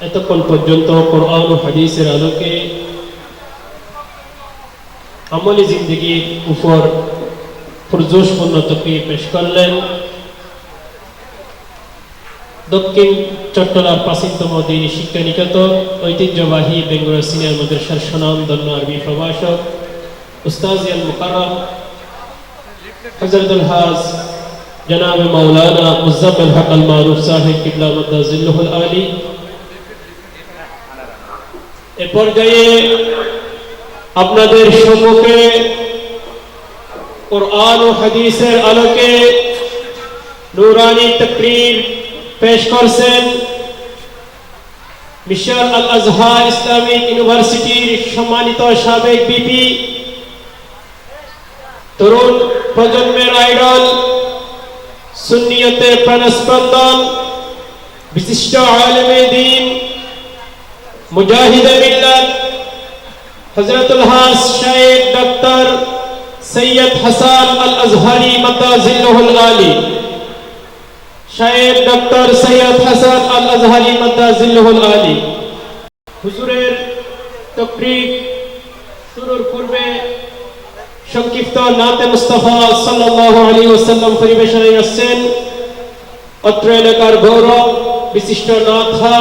এতক্ষণ পর্যন্ত কোরআন ও হাদিসের আলোকে আমলি জিন্দেগির উপর পুরজোশপূর্ণ তকরির পেশ করলেন দক্ষিণ চট্টলার প্রাচীনতম দ্বীনি শিক্ষা নিকেতন ঐতিহ্যবাহী বেঙ্গুরা সিনিয়র মাদ্রাসার সুনামধন্য আরবি প্রভাষক উস্তাজ আল মুকাররম হযরতুল হাজ জনাব মাওলানা মুজাম্মিল হক আল মারুফ সাহেব কিবলা মুদাজিল্লুহুল আলী। এ পর্যায়ে আপনাদের সম্মুখে কোরআন ও হাদিসের আলোকে নূরানি তাকরীর পেশ করছেন মিশর আল আজহার ইসলামিক ইউনিভার্সিটির সম্মানিত সাবেক ভিপি, তরুণ প্রজন্মের আইডল, সুন্নিয়তের প্রাণস্পন্দন, বিশিষ্ট আলেমে দ্বীন, মুজাহিদে মিল্লাত হযরতুল হাজ শাইখ ডক্টর সৈয়দ হাসান আল আজহারি মাদাজিল্লুহুল আলী, শাইখ ডক্টর সৈয়দ হাসান আল আজহারি মাদাজিল্লুহুল আলী হুজুরের তাকরীর শুরুর পূর্বে সংক্ষিপ্ত নাতে মুস্তাফা সাল্লাল্লাহু আলাইহি ওয়াসাল্লাম পরিবেশনায় আসছেন অত্র এলাকার গৌরব বিশিষ্ট নাথা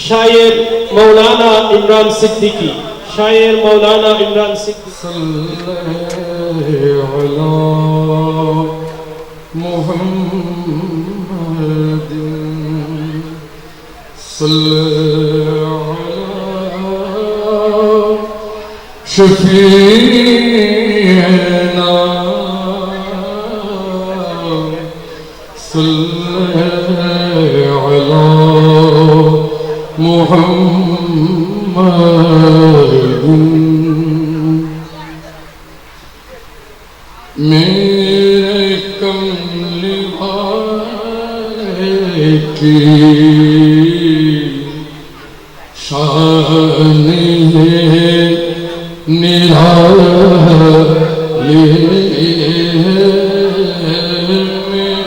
শায়ের মৌলানা ইমরান সিদ্দিকী। শায়ের মৌলানা ইমরান সিদ্দিকী সাল্লাল্লাহু আলা মুহাম্মাদিন সাল্লাল্লাহু আলা শফীনা সাল্লাল্লাহু আলা মুহাম্মাদিন। मेरे कमली वाले की शान है निराली है,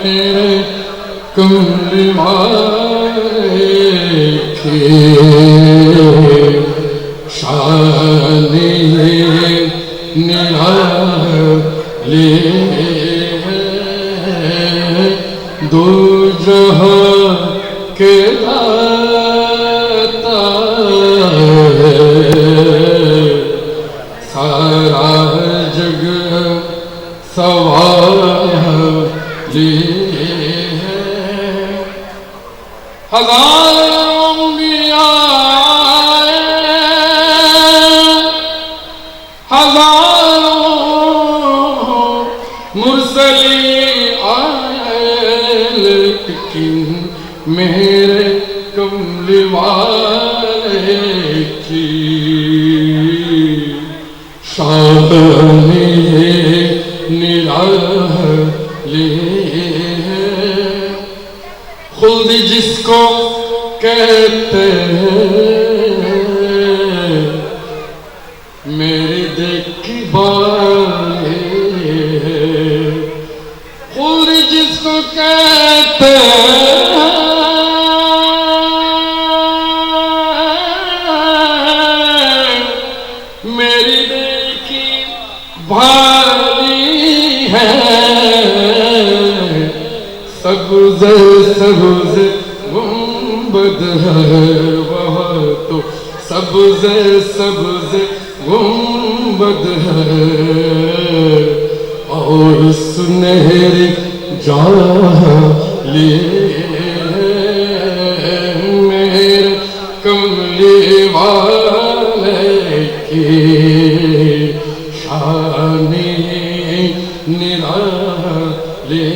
मेरे कमली वाले की शान है निराली दो जहां के दाता है, सारा जग सवाली है। हजारों अंबिया हजारों मुरसली आए, लेकिन मेरे कमली वाले की शान निराली है। खुद जिसको कहते हैं मेरी देखी बाले है, खुद जिसको कहते हैं मेरी देखी भाली है। सबज सबज गुंबद है वह तो सबज सबज गुंबद है, और सुनहरी जाली मेरे कमली वाले की शान निराली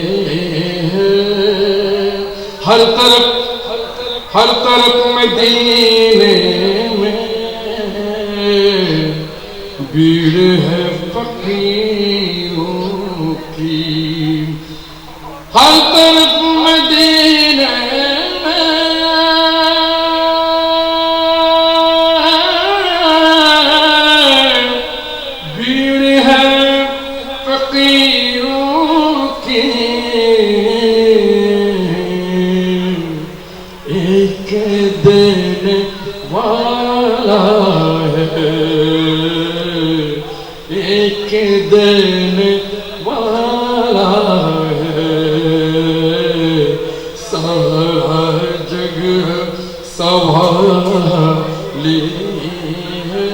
है। हर तरफ मदीने में भीड़ है फकीरों की, हर तरफ मदीने में भीड़ है फकीरों की। एक देने वाला है, एक देने वाला है, सारा जग संभाली है।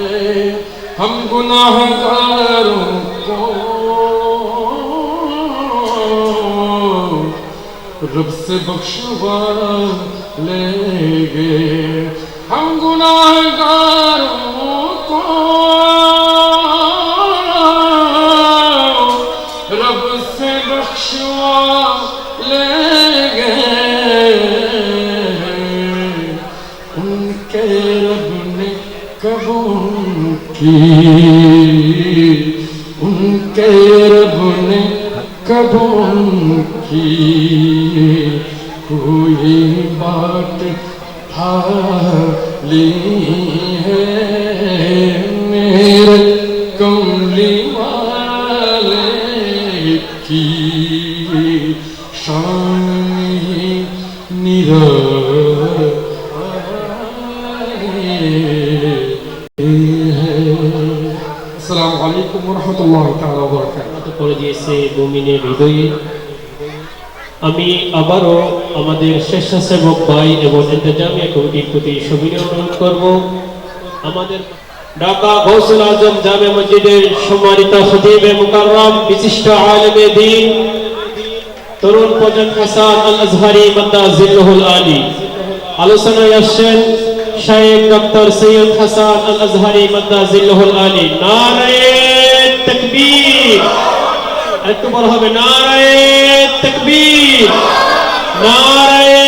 हम गुनाहगारों को रब से बख्शवा लेंगे, हम गुनाहगारों को रब से बख्शवा लेंगे। उनके रब ने कबूल की, उनके रब ने कबूल की, कोई बात ली है मेरे कमली वाले की, शान ही निराली है। अस्सलामु अलैकुम व रहमतुल्लाहि ताआला व बाराकातुहू। করে দিয়েছে মুমিনের হৃদয়ে। আমি আবারও আমাদের স্বেচ্ছাসেবক ভাই এবং ইন্তেজামিয়া কমিটির প্রতি সবিনয় অনুরোধ করব, আমাদের ঢাকা গৌসুল আজম জামে মসজিদের সম্মানিত খতিবে মুকাররম বিশিষ্ট আলেমে দ্বীন তরুণ প্রজন্ম হাসান আল আজহারি মাদ্দাজিল্লাহুল আলী, আলোচনায় আসছেন শায়েখ ডক্টর সৈয়দ হাসান আল আজহারি মাদ্দাজিল্লাহুল আলী। নারায়ে তাকবীর, একটু বলা হবে নারায়ে তাকবীর, নারায়ে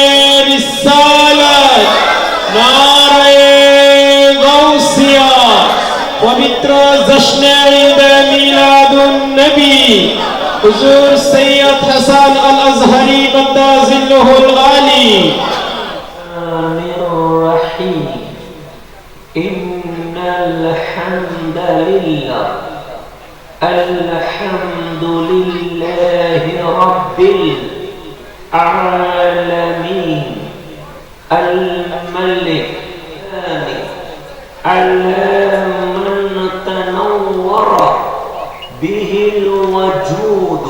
রিসালাত, নারায়ে গাউসিয়া। পবিত্র জশ্নে ঈদে মিলাদুন নবী হুজুর সৈয়দ হাসান আল আজহারি মাদ্দাজিল্লাহুল আলী। ইন্নাল হামদালিল্লাহ আলহামদুলিল্লাহি রাব্বিল আলামিন আল মালিক আল-মান তানাওয়ারা বিহিল ওয়াজুদ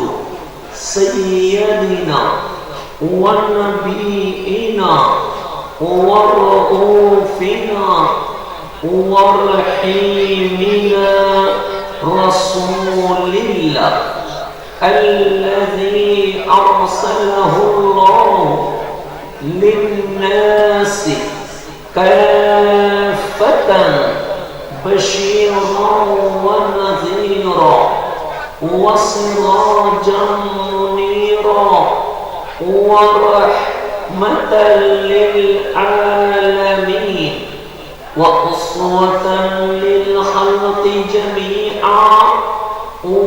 সাইয়্যিদিনা ওয়া নাবিয়িনা ওয়া রাউফিনা ওয়া রাহিমিনা رسول الله الذي أرسله الله للناس كافة بشيرا ونذيرا وسراجا منيرا ورحمة للعالمين وأسوة للخلق جميعا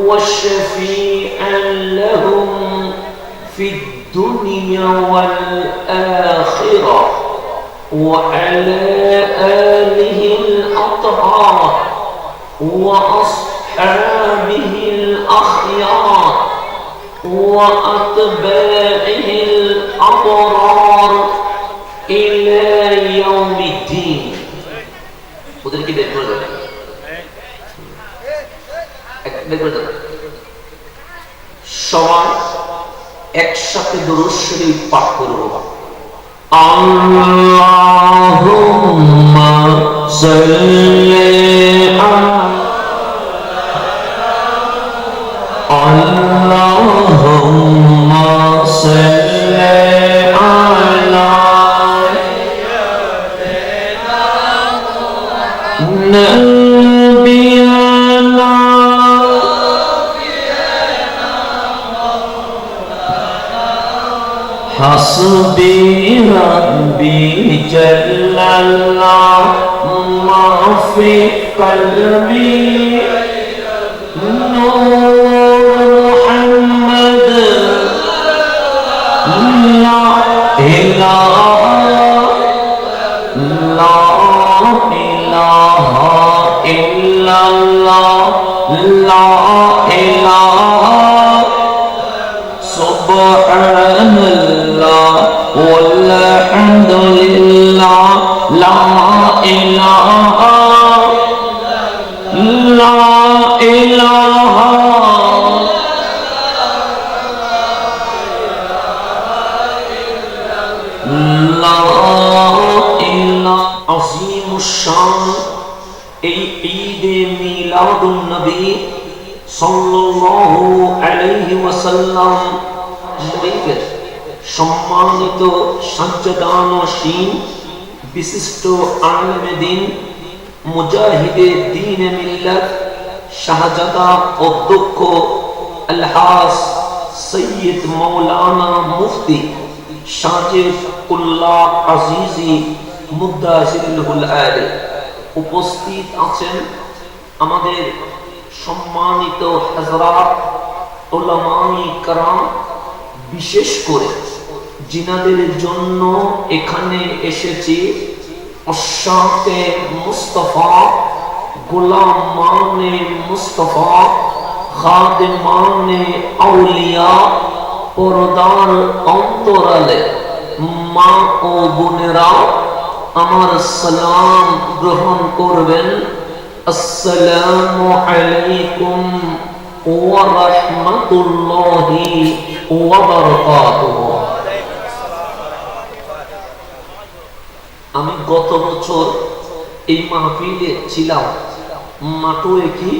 وشفيعا لهم في الدنيا والآخرة وعلى آله الأطهار وأصحابه الأخيار وأتباعه الأبرار إلى يوم الدين. ওদেরকে বের করে দেবেন, বের করে দেবেন। সবাই একসাথে দুরূদ শরীফ পাঠ করব। আল্লাহুম্মা সাল্লি আল্লাহুম্মা সাল্লি আলা نبينا حسبي ربي جل الله ما في قلبي نور محمد لا إله لا إله إلا الله لا إله سبحان الله والحمد لله লা ইলাহা লা ইলাহা লা ইলাহা আযীমুশ শান এই ঈদে মিলাদুন নবী সাল্লাল্লাহু আলাইহি ওয়াসাল্লাম শরীফের সম্মানিত সাজ্জাদানশীন বিশিষ্ট আলেমে দ্বীন মুজাহিদে দ্বীনে মিল্লাত শাহজাদা অধ্যক্ষ আলহাজ সৈয়দ মাওলানা মুফতি সাজিদ উল্লাহ আজিজি মুদাজিলুল আলী উপস্থিত আছেন আমাদের সম্মানিত হযরত উলামায়ে কেরাম, বিশেষ করে জিনাদের জন্য এখানে এসেছি আশাকে মুস্তাফা, গোলামানে মুস্তাফা, খাদেমানে আউলিয়া, পরদার অন্তরালে মা ও বোনেরা আমার সালাম গ্রহণ করবেন। আসসালামু আলাইকুম ওয়া রাহমাতুল্লাহি ওয়া বারাকাতুহু। আমি গত বছর এই মাহফিলে ছিলাম, মাঠও একই,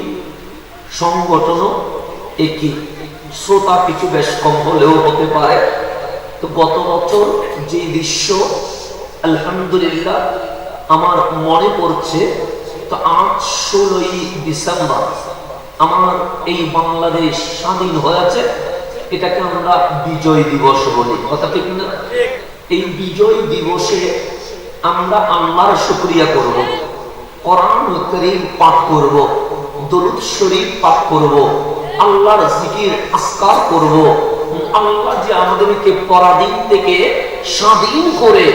সংগঠনও একই, শ্রোতা কিছু বেশ কম হলেও হতে পারে। তো গত বছর যে দৃশ্য আলহামদুলিল্লাহ আমার মনে পড়ছে, তো আজ 16ই ডিসেম্বর আমার এই বাংলাদেশ স্বাধীন হয়েছে, এটাকে আমরা বিজয় দিবস বলি, কথা ঠিক না? এই বিজয় দিবসে আমরা আল্লাহর শুকরিয়া করব, কোরআনুল কারীম পাঠ করব, দরুদ শরীফ পাঠ করব, আল্লাহর জিকির আজকার করব। আল্লাহ যে আমাদেরকে পরাধীন থেকে স্বাধীন করে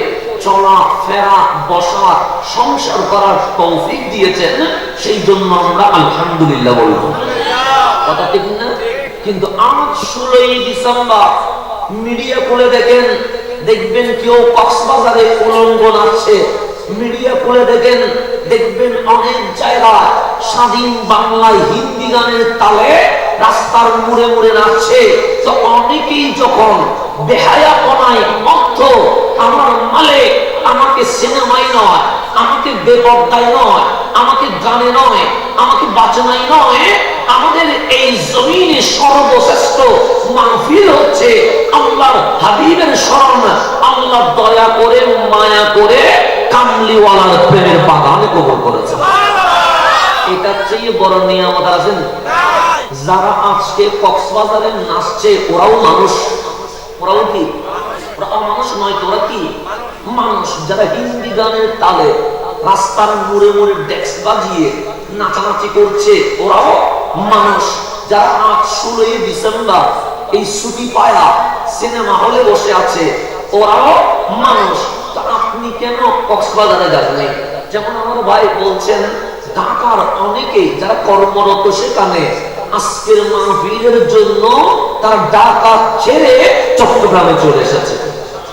চলা ফেরা বসা সংসার করার তৌফিক দিয়েছেন, সেই জন্য আমরা আলহামদুলিল্লাহ বলবো, কথা ঠিক না? কিন্তু আজ 16ই ডিসেম্বর মিডিয়া খুলে দেখবেন কেউ কক্সবাজারে উলঙ্গ নাচছে, মিডিয়া খুলে দেখবেন অনেক জায়গায় স্বাধীন বাংলায় হিন্দি গানের তালে রাস্তার মুড়ে মুড়ে নাচছে। তো অনেকেই যখন বেহায়াপনায় মত্ত, আমার মালিক আমাকে সিনেমায় নয়, আমাকে বেপরদায় নয়, আমাকে গানে নয়, আমাকে বাজনায় নয়, আমাদের এই জমিনে সর্বশ্রেষ্ঠ মাহফিল হচ্ছে আল্লাহর হাবিবের শরণ। আল্লাহ দয়া করে মায়া করে কামলিওয়ালার প্রেমের বাগানে কবুল করেছে। এটা চেয়ে বড় নিয়ামত আছেন? যারা আজকে কক্সবাজারে নাচছে ওরাও মানুষ, ওরাও কি? ওরাও মানুষ নয়, তোরা কি মানুষ? যারা হিন্দি গানের তালে রাস্তার মোড়ে মোড়ে ডেস্ক বাজিয়ে নাচানাচি করছে ওরাও মানুষ। যারা আজ 16ই ডিসেম্বর এই ছুটি পায়া সিনেমা হলে বসে আছে ওরাও মানুষ। তা আপনি কেন কক্সবাজারে যাবেন? যেমন আমার ভাই বলছেন ঢাকার অনেকে যারা কর্মরত সেখানে আজকের মাহফিলের জন্য তারা ঢাকা ছেড়ে চট্টগ্রামে চলে এসেছে।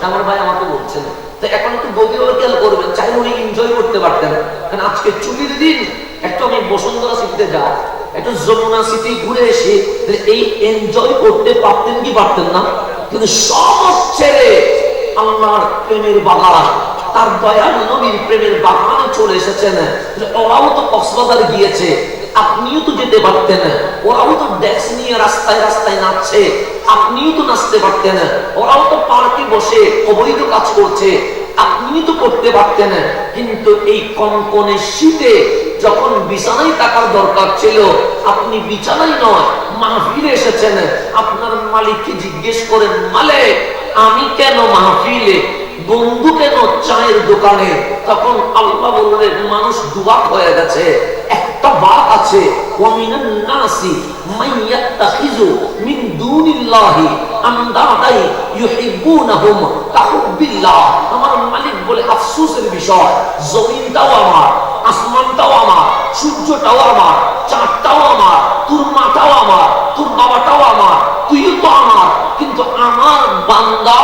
আমার ভাই আমাকে বলছেন, তো এখন একটু গভীর খেয়াল করবেন, চাই উনি এনজয় করতে পারতেন। কারণ আজকে ছুটির দিন, একটু আমি বসুন্ধরা সিটিতে যাই, একটু যমুনা সিটি ঘুরে এসে এই এনজয় করতে পারতেন কি পারতেন না? কিন্তু সব ছেড়ে আল্লাহর প্রেমের বাগান, তার দয়াল নবীর প্রেমের বাগানে চলে এসেছেন। ওরাও তো কক্সবাজার গিয়েছে, আপনিও তো যেতে পারতেন। ওরাও তো ডেস্ক নিয়ে রাস্তায় রাস্তায় নাচছে, আপনিও তো নাচতে পারতেন। ওরাও তো পার্কে বসে অবৈধ কাজ করছে, আপনিও তো করতে পারতেন। কিন্তু এই কনকনে শীতে যখন বিছানায় থাকার দরকার ছিল, আপনি বিছানায় নয় মাহফিলে এসেছেন। আপনার মালিককে জিজ্ঞেস করেন, মালিক আমি কেন মাহফিলে, বন্ধু কেন চায়ের দোকানে? তখন আল্লাহ বললেন মানুষ দুয়াক হয়ে গেছে। একটা বাত আছে, ওয়ামিনান নাসি মাইয়াত্তাখিযু মিন দুনিল্লাহি আমদাদাই ইউহিব্বুনাহুম কাহুব্বিল্লাহ। আমার মালিক বলে আফসোসের বিষয়, জমিনটাও আমার, আসমানটাও আমার, সূর্যটাও আমার, চাঁদটাও আমার, তোর মাটাও আমার, তোর বাবাটাও আমার, তুইও তো আমার। কিন্তু আমার বান্দা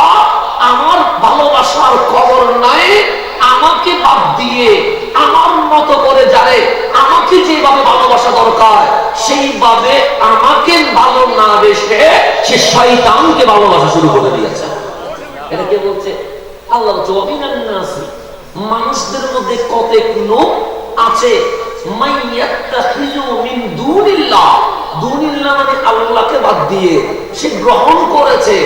আমার ভালোবাসার খবর নাই, আমাকে বাদ দিয়ে দিয়ে আমার মতো করে যারে আমাকে যেভাবে ভালোবাসা দরকার সেইভাবে আমাকে ভালো না বেসে সে শয়তানকে ভালোবাসা শুরু করে দিয়েছে। এটা কে বলছে? আল্লাহ বলছে ওয়ামিনান নাসি, মানুষদের মধ্যে কতক লোক আছে মাইয়াত্তাখিযু মিন দুনিল্লাহ, দুনিল্লাহ মানে আল্লাহকে বাদ দিয়ে সে গ্রহণ করেছে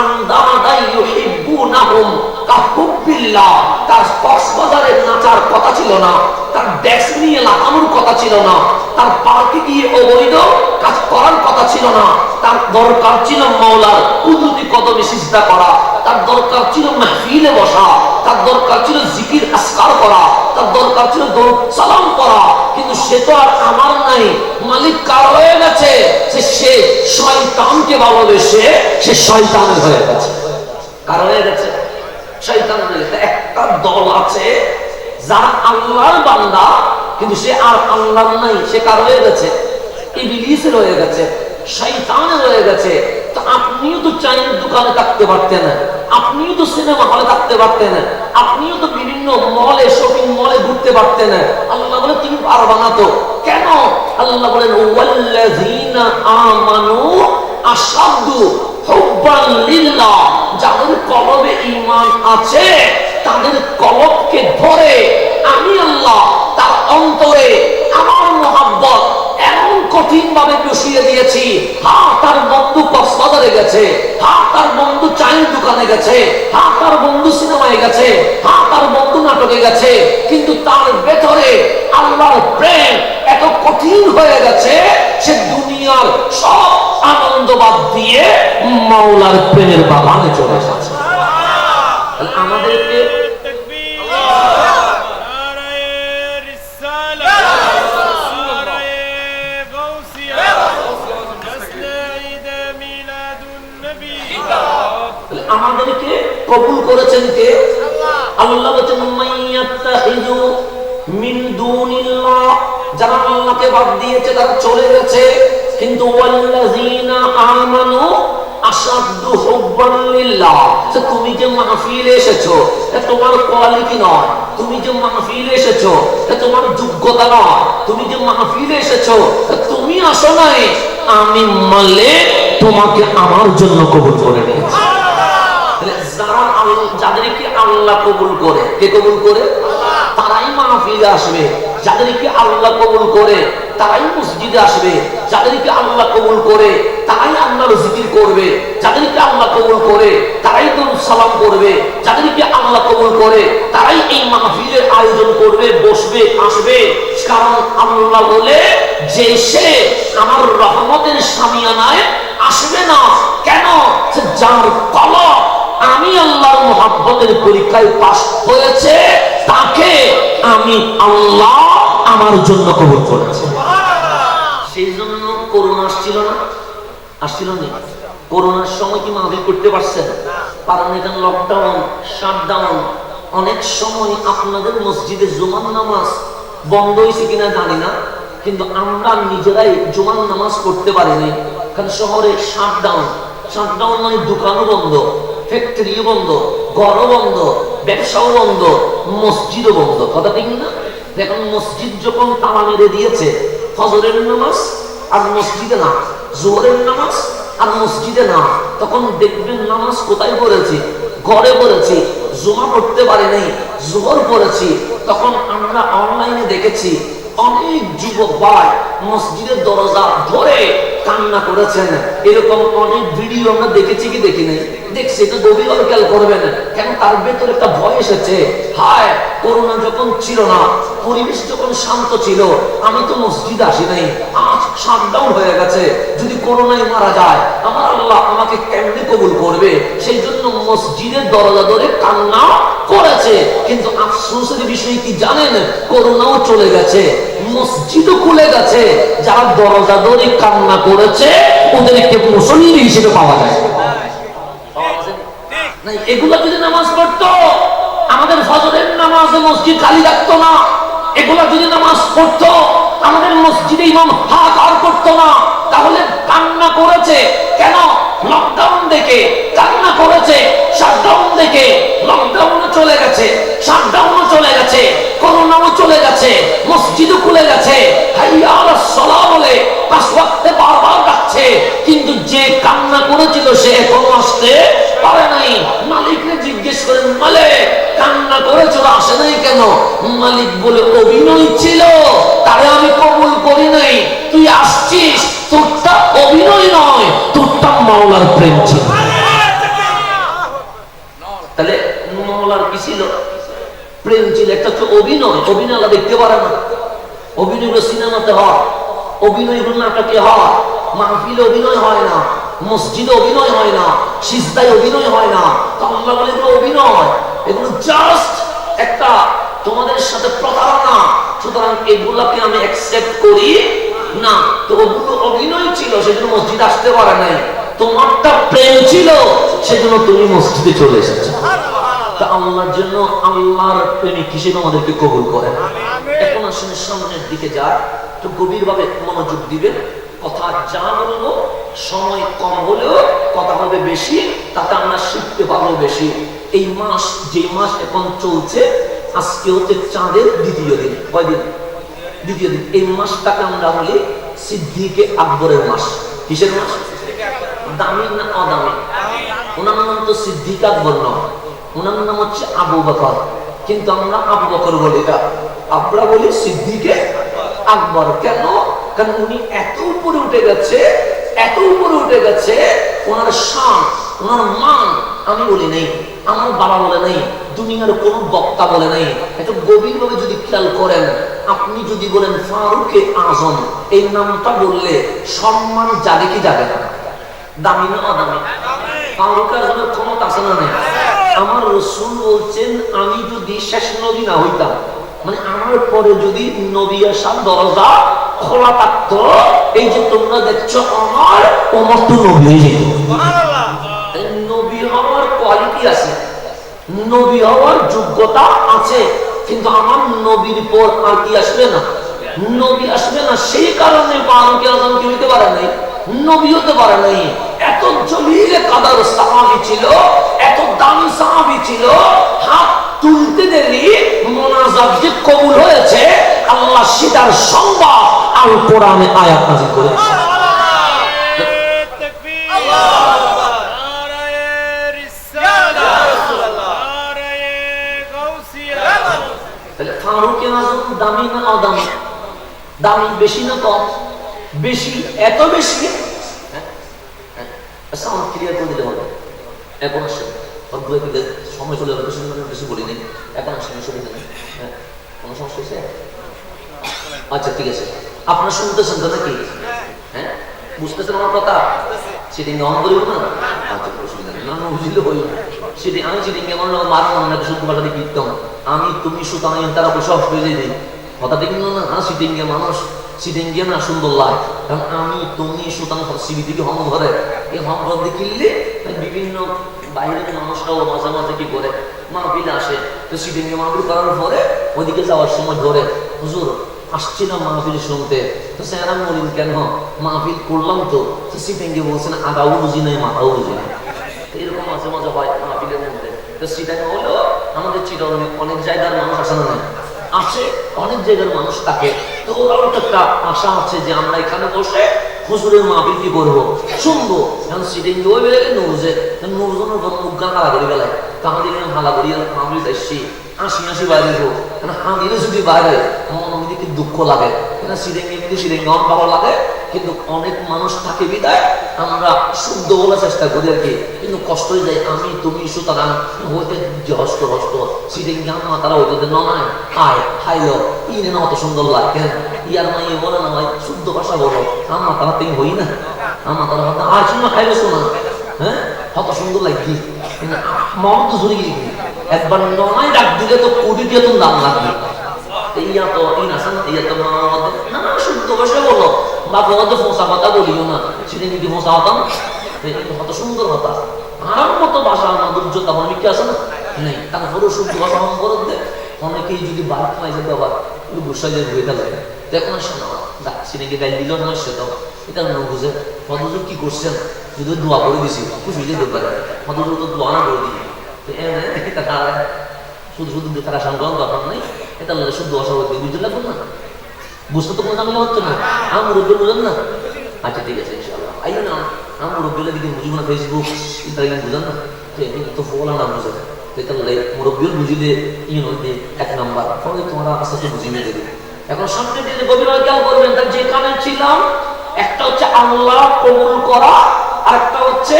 আন্দাদা ইউহিব্বুনাহুম কাহুব্বিল্লাহ। তার কক্সবাজারে নাচার কথা ছিল না, তার ডেক্স নিয়ে লাগানোর কথা ছিল না, তার পার্কে গিয়ে অবৈধ কাজ করার কথা ছিল না, তার দরকার ছিল মাওলার কুদরতি কদমে সিজদা করা, তার দরকার ছিল মাহফিলে বসা, তার দরকার ছিল জিকির আসকার করা, তার দরকার ছিল দরুদ সালাম করা। কিন্তু সে তো আর আমার নাই, মালিক কার হয়ে গেছে? সে শয়তানকে ভালোবেসে সে শয়তানের হয়ে গেছে। কার হয়ে গেছে? শয়তান হয়ে গেছে। একটা দল আছে যারা আল্লাহর বান্দা কিন্তু সে আর আল্লাহর নাই, সে কার হয়ে গেছে? ইবলিসের হয়ে গেছে, শয়তানের হয়ে গেছে। তো আপনিও তো চায়ের দোকানে থাকতে পারতেন, আপনিও তো সিনেমা হলে থাকতে পারতেন, আপনিও তো বিভিন্ন মলে শপিং মলে ঘুরতে পারতেন। আল্লাহ বলে তুমি পারবা না তো কেন? আল্লাহ বলেন ওয়াল্লাযীনা আমানু আশাদ্দু হুব্বান লিল্লাহ, যাদের কলবে ঈমান আছে তাদের কলবকে ধরে আমি আল্লাহ তার অন্তরে আমার মহব্বত এমন কঠিন ভাবে বসিয়ে দিয়েছি। হ্যাঁ, তার বন্ধু কক্সবাজারে গেছে, হ্যাঁ তার বন্ধু চায়ের দোকানে গেছে, হ্যাঁ তার বন্ধু সিনেমায় গেছে, হ্যাঁ তার বন্ধু নাটকে গেছে, কিন্তু তার ভেতরে আল্লাহর প্রেম এত কঠিন হয়ে গেছে সে দুনিয়ার সব আনন্দ বাদ দিয়ে মাওলার প্রেমের বাগানে চলে এসেছে। আমাদেরকে আমাদেরকে কবুল করেছেন কে? আল্লাহ বলেন মাইয়াত্তাখিযু মিন দুনিল্লাহ, যারা আল্লাহকে বাদ দিয়েছে তারা চলে গেছে। কিন্তু ওয়াল্লাযীনা আমানু আশাদ্দু হুব্বান লিল্লাহ, তুমি যে মাহফিলে এসেছো এটা তোমার কোয়ালিটি নয়, তুমি যে মাহফিলে এসেছো এটা তোমার যোগ্যতা নয়, তুমি যে মাহফিলে এসেছো তুমি আসো নাই, আমি মালিক তোমাকে আমার জন্য কবুল করে নিয়েছি। যারা যাদেরকে আল্লাহ কবুল করে, কে কবুল করে? তারাই মাহফিলে আসবে। যাদেরকে আল্লাহ কবুল করে তারাই মসজিদে আসবে। যাদেরকে আল্লাহ কবুল করে তারাই আল্লাহর জিকির করবে। যাদেরকে আল্লাহ কবুল করে তারাই দরুদ সালাম করবে। যাদেরকে আল্লাহ কবুল করে তারাই এই মাহফিলের আয়োজন করবে, বসবে, আসবে। কারণ আল্লাহ বলে যে সে আমার রহমতের শামিয়ানায় আসবে না। কেন? যার কলব আমি আল্লাহর মুহাব্বতের পরীক্ষায় পাস হয়েছে তাকে আমি আল্লাহ আমার জন্য কবুল করেছি। সেই জন্য করোনা আসছিল না? আসছিল না? করোনার সময় কি মাহফিল করতে পারছেন? কারণ এখানে লকডাউন, শাটডাউন, অনেক সময় আপনাদের মসজিদে জুমার নামাজ বন্ধ হয়েছে কিনা জানি না, কিন্তু আমরা নিজেরাই জুমার নামাজ পড়তে পারিনি। কারণ শহরে শাটডাউন, শাটডাউন মানে দোকানও বন্ধ, ফ্যাক্টরিও বন্ধ, ঘরও বন্ধ, ব্যবসাও বন্ধ, মসজিদও বন্ধ। কথা ঠিক না? দেখুন মসজিদ যখন তালা মেরে দিয়েছে, ফজরের নামাজ আর মসজিদে না, জোহরের নামাজ আর মসজিদে না, তখন দেখবেন নামাজ কোথায় পড়েছি? ঘরে পড়েছি। জুমা পড়তে পারি নাই, জোহর পড়েছি। তখন আমরা অনলাইনে দেখেছি অনেক যুবক ভাই মসজিদের দরজা ধরে কান্না করেছেন। এরকম অনেক ভিডিও আমরা দেখেছি কি দেখি নাই? দেখছি। তো গভীরভাবে খেয়াল করবেন, কেন তার ভেতরে একটা ভয় এসেছে। হায়, করোনা যখন ছিল না, পরিবেশ যখন শান্ত ছিল, আমি তো মসজিদে আসি নাই, আজ শাটডাউন হয়ে গেছে, যদি করোনায় মারা যায় আমার আল্লাহ আমাকে কেমনে কবুল করবে? সেই জন্য মসজিদের দরজা ধরে কান্না করেছে। কিন্তু আফসোসের বিষয় কি জানেন? করোনাও চলে গেছে, মসজিদও খুলে গেছে। যারা দরজা ধরে কান্না করেছে ওদেরকে মুসল্লি হিসেবে পাওয়া যায় না। এগুলো যদি নামাজ পড়তো, আমাদের ফজরের নামাজে মসজিদ খালি রাখতো না। এগুলো যদি নামাজ পড়তো, আমাদের মসজিদে ইমাম হাহাকার করতো না। তাহলে কান্না করেছে কেন? লকডাউন দেখে কান্না করেছে, শাটডাউন দেখে। লকডাউনও চলে গেছে, শাটডাউনও চলে গেছে, করোনা চলে গেছে, মসজিদও খুলে গেছে, হাইয়া আলাস সালাহ বলে 5 ওয়াক্তে বারবার ডাকছে, কিন্তু যে কান্না করেছিল সে এখনো আসতে পারে নাই। মালিককে জিজ্ঞেস করেন, মালিক কান্না করেছিল আসে নাই কেন? মালিক বলে, অভিনয় ছিল, তারে আমি কবুল করি নাই, তুই আসছিস, তোরটা অভিনয় নয়, তোরটা মাওলার প্রেম ছিল। তাহলে মাওলার কি ছিল? প্রেম ছিল। একটা হচ্ছে অভিনয়, অভিনয় আল্লাহ দেখতে পারে না। অভিনয়গুলো সিনেমাতে হয়, অভিনয়গুলো নাটকে হয়, মাহফিলে অভিনয় হয় না, মসজিদে অভিনয় হয় না, সিজদায় অভিনয় হয় না। তো আল্লাহ বলে এগুলো অভিনয়, এগুলো জাস্ট একটা তোমাদের সাথে প্রতারণা, সুতরাং এগুলাকে আমি অ্যাকসেপ্ট করি না। তো ওগুলো অভিনয় ছিল, সেজন্য মসজিদ আসতে পারে নাই। তোমারটা প্রেম ছিল, সেজন্য তুমি মসজিদে চলে এসেছো। তা আল্লাহর জন্য আল্লাহর প্রেমিক হিসেবে আমাদেরকে কবুল করেন। এখন আসলে সামনের দিকে যা একটু গভীরভাবে মনোযোগ দিবেন। কথা যা বলবো সময় কম হলেও কথা হবে বেশি, তাতে আমরা শিখতে পারবো বেশি। এই মাস, যে মাস এখন চলছে, আজকে হচ্ছে চাঁদের দ্বিতীয় দিন। কয়দিন? দ্বিতীয় দিন। এই মাসটাকে আমরা বলি সিদ্দিকে আকবরের মাস। কিসের মাস? দামি না অদামি? ওনার নাম তো সিদ্দিক আকবর নয়, ওনার নাম হচ্ছে আবু বকর, কিন্তু আমরা আবু বকর বলি না, আমরা বলি সিদ্দিকে আকবর। কেন? কারণ উনি এত উপরে উঠে গেছে, এত উপরে উঠে গেছে, ওনার শান, ওনার মান আমি বলি নাই, আমার বাবা বলে নাই, দুনিয়ার কোন বক্তা বলে নাই। একটু গভীরভাবে যদি খেয়াল করেন, আপনি যদি বলেন ফারুকে আজম, এই নামটা বললে সম্মান জাগে কি জাগে না? দামি না অদামি? ফারুক আজমের ক্ষমতা আছে না নাই? আমার রাসূল বলছেন, আমি যদি শেষ নবী না হইতাম, মানে আমার পরে যদি নবী আসার দরজা খোলা থাকতো, এই যে তোমরা দেখছো আমার ওমর তো নবী হয়ে যেত। নবী হওয়ার কোয়ালিটি আছে, নবী হওয়ার যোগ্যতা আছে, কিন্তু আমার নবীর পর আর কি আসবে না? নবী আসবে না। সেই কারণে ফারুক আজম কি হইতে পারে নাই? নবী হতে পারে নাই। এত জলিল কাদার সাহাবী ছিল, এত দামি সাহাবী ছিল, হাত তুলতে দেরি মোনাজাত যে কবুল হয়েছে, আল্লাহ সেটার সংবাদ আল কোরআনে আয়াত নাযিল করেছে। তাহলে ফারুক আজম দামি না অদামি? দামি বেশি না কম? বেশি। এত বেশি সাউন্ড ক্লিয়ার করে দিতে হবে। এখন আসে সময় চলে যাবে, বেশি বলি নেই, এখন আসেন সুবিধা নেই। হ্যাঁ, কোনো সমস্যা হয়েছে? আচ্ছা ঠিক আছে, আপনারা শুনতেছেন তো নাকি? হ্যাঁ, বুঝতেছেন আমার কথা? সেদিন অন করিব না? আচ্ছা, অসুবিধা নেই, না বুঝলে হইল না। সেদিন আমি সেদিন কেমন মারা না শুদ্ধ ভাষা দিয়ে কীর্তন, আমি তুমি সুতাম তারা বসে অসুবিধা দিই কথা দেখল না। সিটিং গিয়ে মানুষ সিটিং গিয়ে না সুন্দর লাগে, কারণ আমি তুমি সুতাং সিবি থেকে হম ধরে, এই হম ঘর দেখিলে বিভিন্ন বাইরের মানুষরাও মাঝে মাঝে কি করে মাহফিল আসে, তো সিটিং গিয়ে মাহফিল করার পরে ওইদিকে যাওয়ার সময় ধরে, হুজুর আসছিলাম মাহফিল শুনতে, তো স্যার আমি বলিন কেন মাহফিল করলাম, তো সিটিং গিয়ে বলছেন আগাও বুঝি নাই মাথাও বুঝি না। এরকম মাঝে মাঝে হয় মাহফিলের মধ্যে। তো সিটাং হলো আমাদের চিরনে অনেক জায়গার মানুষ আসে না আসে, অনেক জায়গার মানুষ থাকে, তো ওরাও একটা আশা আছে যে আমরা এখানে বসে হুজুরের মাহফিল কি করবো, শুনবো। এখন সিটিং ওই বেলে নুজে নুজনের মুখ গান হালা করে গেলায়, তাহলে হালা করি মাহফিল আসছি আসি আসি বাইরে হোক, হামিলে যদি বাইরে মন দিকে দুঃখ লাগে, সিটিং এমনি সিটিং অন ভালো লাগে, কিন্তু অনেক মানুষ থাকে বিদায় আমরা শুদ্ধ বলার চেষ্টা করি আর কি, কিন্তু কষ্ট হয়ে যায়। আমি তুমি সুতরাং হইতে যে হস্ত হস্ত সিটিং গান তারা হইতে নয় আয় খাইলো ইনে না অত সুন্দর লাগে, ইয়ার মাই বলে না ভাই শুদ্ধ ভাষা বলো, আমার তারা তিন হই না, আমার তারা আয় শোনা খাইলো শোনা, হ্যাঁ কত সুন্দর লাগি, মন তো ঝুড়ি গিয়ে একবার নয় ডাক দিলে তো কোটি দিয়ে তো দাম লাগবে। ইয়া তো ইন আসেন ইয়া তো না না শুদ্ধ ভাষা বলো, বা বলতে ফোঁসা কথা বলিও না, সেটা কি ফোঁসা হতাম কত সুন্দর হতা, আর মতো ভাষা মাধুর্যতা অনেকে আছে না নেই, তারপরে শুদ্ধ ভাষা অঙ্গরত দেয়। অনেকেই যদি বাদ পাই যে বাবা একটু গোসাই যে বইটা লাগে, দেখুন শোনা ডাকছি নাকি গাই দিল না, সেটাও এটা না বুঝে মধুজুর কি করছেন, যদি দোয়া করে দিছি খুশি যেতে পারে, মধুজুর তো দোয়া না করে দিই, শুধু শুধু তারা সংগ্রহণ দরকার নেই, এটা তাহলে শুদ্ধ অসহজ বুঝতে লাগবে না, বুঝতে তো কোনো ঝামেলা হচ্ছে না। আমার মুরব্বী বুঝেন না? আচ্ছা ঠিক আছে ইনশাআল্লাহ আইও না। আমার মুরব্বী দিকে বুঝবো না, ফেসবুক ইত্যাদি বুঝেন না, তো ফোলা না বুঝে তাহলে মুরব্বী বুঝিলে এক নাম্বার ফলে তোমরা আস্তে আস্তে বুঝিয়ে দেবে। এখন সামনে দিয়ে গভীরভাবে খেয়াল করবেন, তার যেখানে ছিলাম একটা হচ্ছে আল্লাহ কবুল করা আর একটা হচ্ছে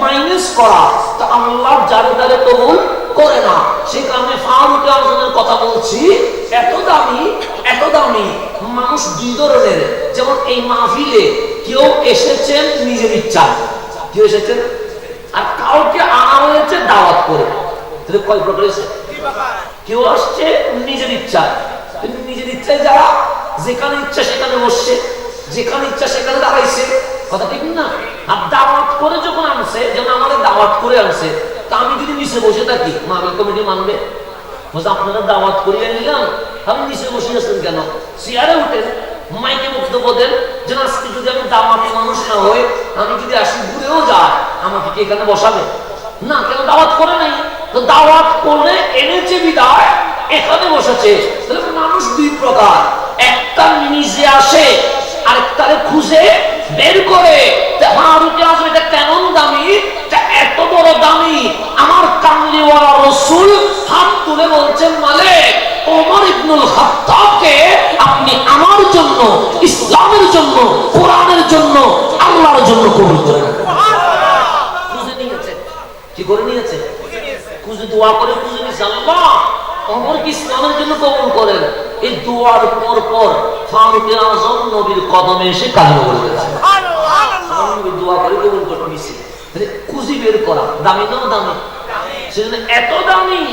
মাইনাস করা। তো আল্লাহ যারে যারে কবুল করে না, সেই কারণে ফারুক আজমের কথা বলছি। এত দামি মানুষ দুই ধরনের। যেমন এই মাহফিলে কেউ এসেছেন নিজের ইচ্ছা, কেউ এসেছেন আর কাউকে আনা হয়েছে দাওয়াত করে। তাহলে কয় প্রকার এসে? কেউ আসছে নিজের ইচ্ছা, নিজের ইচ্ছায় যারা যেখানে ইচ্ছা সেখানে বসছে, যেখানে ইচ্ছা সেখানে দাঁড়াইছে, কথা ঠিক না? আর দাওয়াত করে যখন আনছে, যেমন আমাদের দাওয়াত করে আনছে, তা আমি যদি নিচে বসে থাকি মাহফিল কমিটি মানবে? বলছে আপনারা দাওয়াত করিয়ে নিলাম, আপনি নিচে বসে আছেন কেন? চেয়ারে উঠেন, মাইকে বক্তব্য দেন, যেন আজকে যদি আমি দাওয়াতি মানুষ না হই, আমি যদি আসি ঘুরেও যায়, আমাকে কি এখানে বসাবে না? কেন দাওয়াত করে নাই? তো দাওয়াত করে এনেছে বিদায় এখানে বসেছে। তাহলে মানুষ দুই প্রকার, একটা নিজে আসে আরেকটারে খুঁজে বের করে। এটা কেমন দামি, এত বড় দামি, আমার কামলিওয়ালা রাসূল হাত তুলে বলছেন মালিক ওমর ইবনুল খাত্তাবকে আপনি আমার জন্য, ইসলামের জন্য, কোরআনের জন্য, আল্লাহর জন্য কবুল করে নেন। খুঁজে নিয়েছে, কি করে নিয়েছে? খুঁজে দোয়া করে খুঁজে নিয়েছে, আল্লাহ ওমরকে ইসলামের জন্য কবুল করেন। এই দোয়ার পর পর ফারুক আযম নবীর কদমে এসে কালিমা পড়ে গেছে। নবী দোয়া করে কবুল করে নিয়েছে। খুঁজি বের করা দামি না দামি? সেজন্য এত দামি,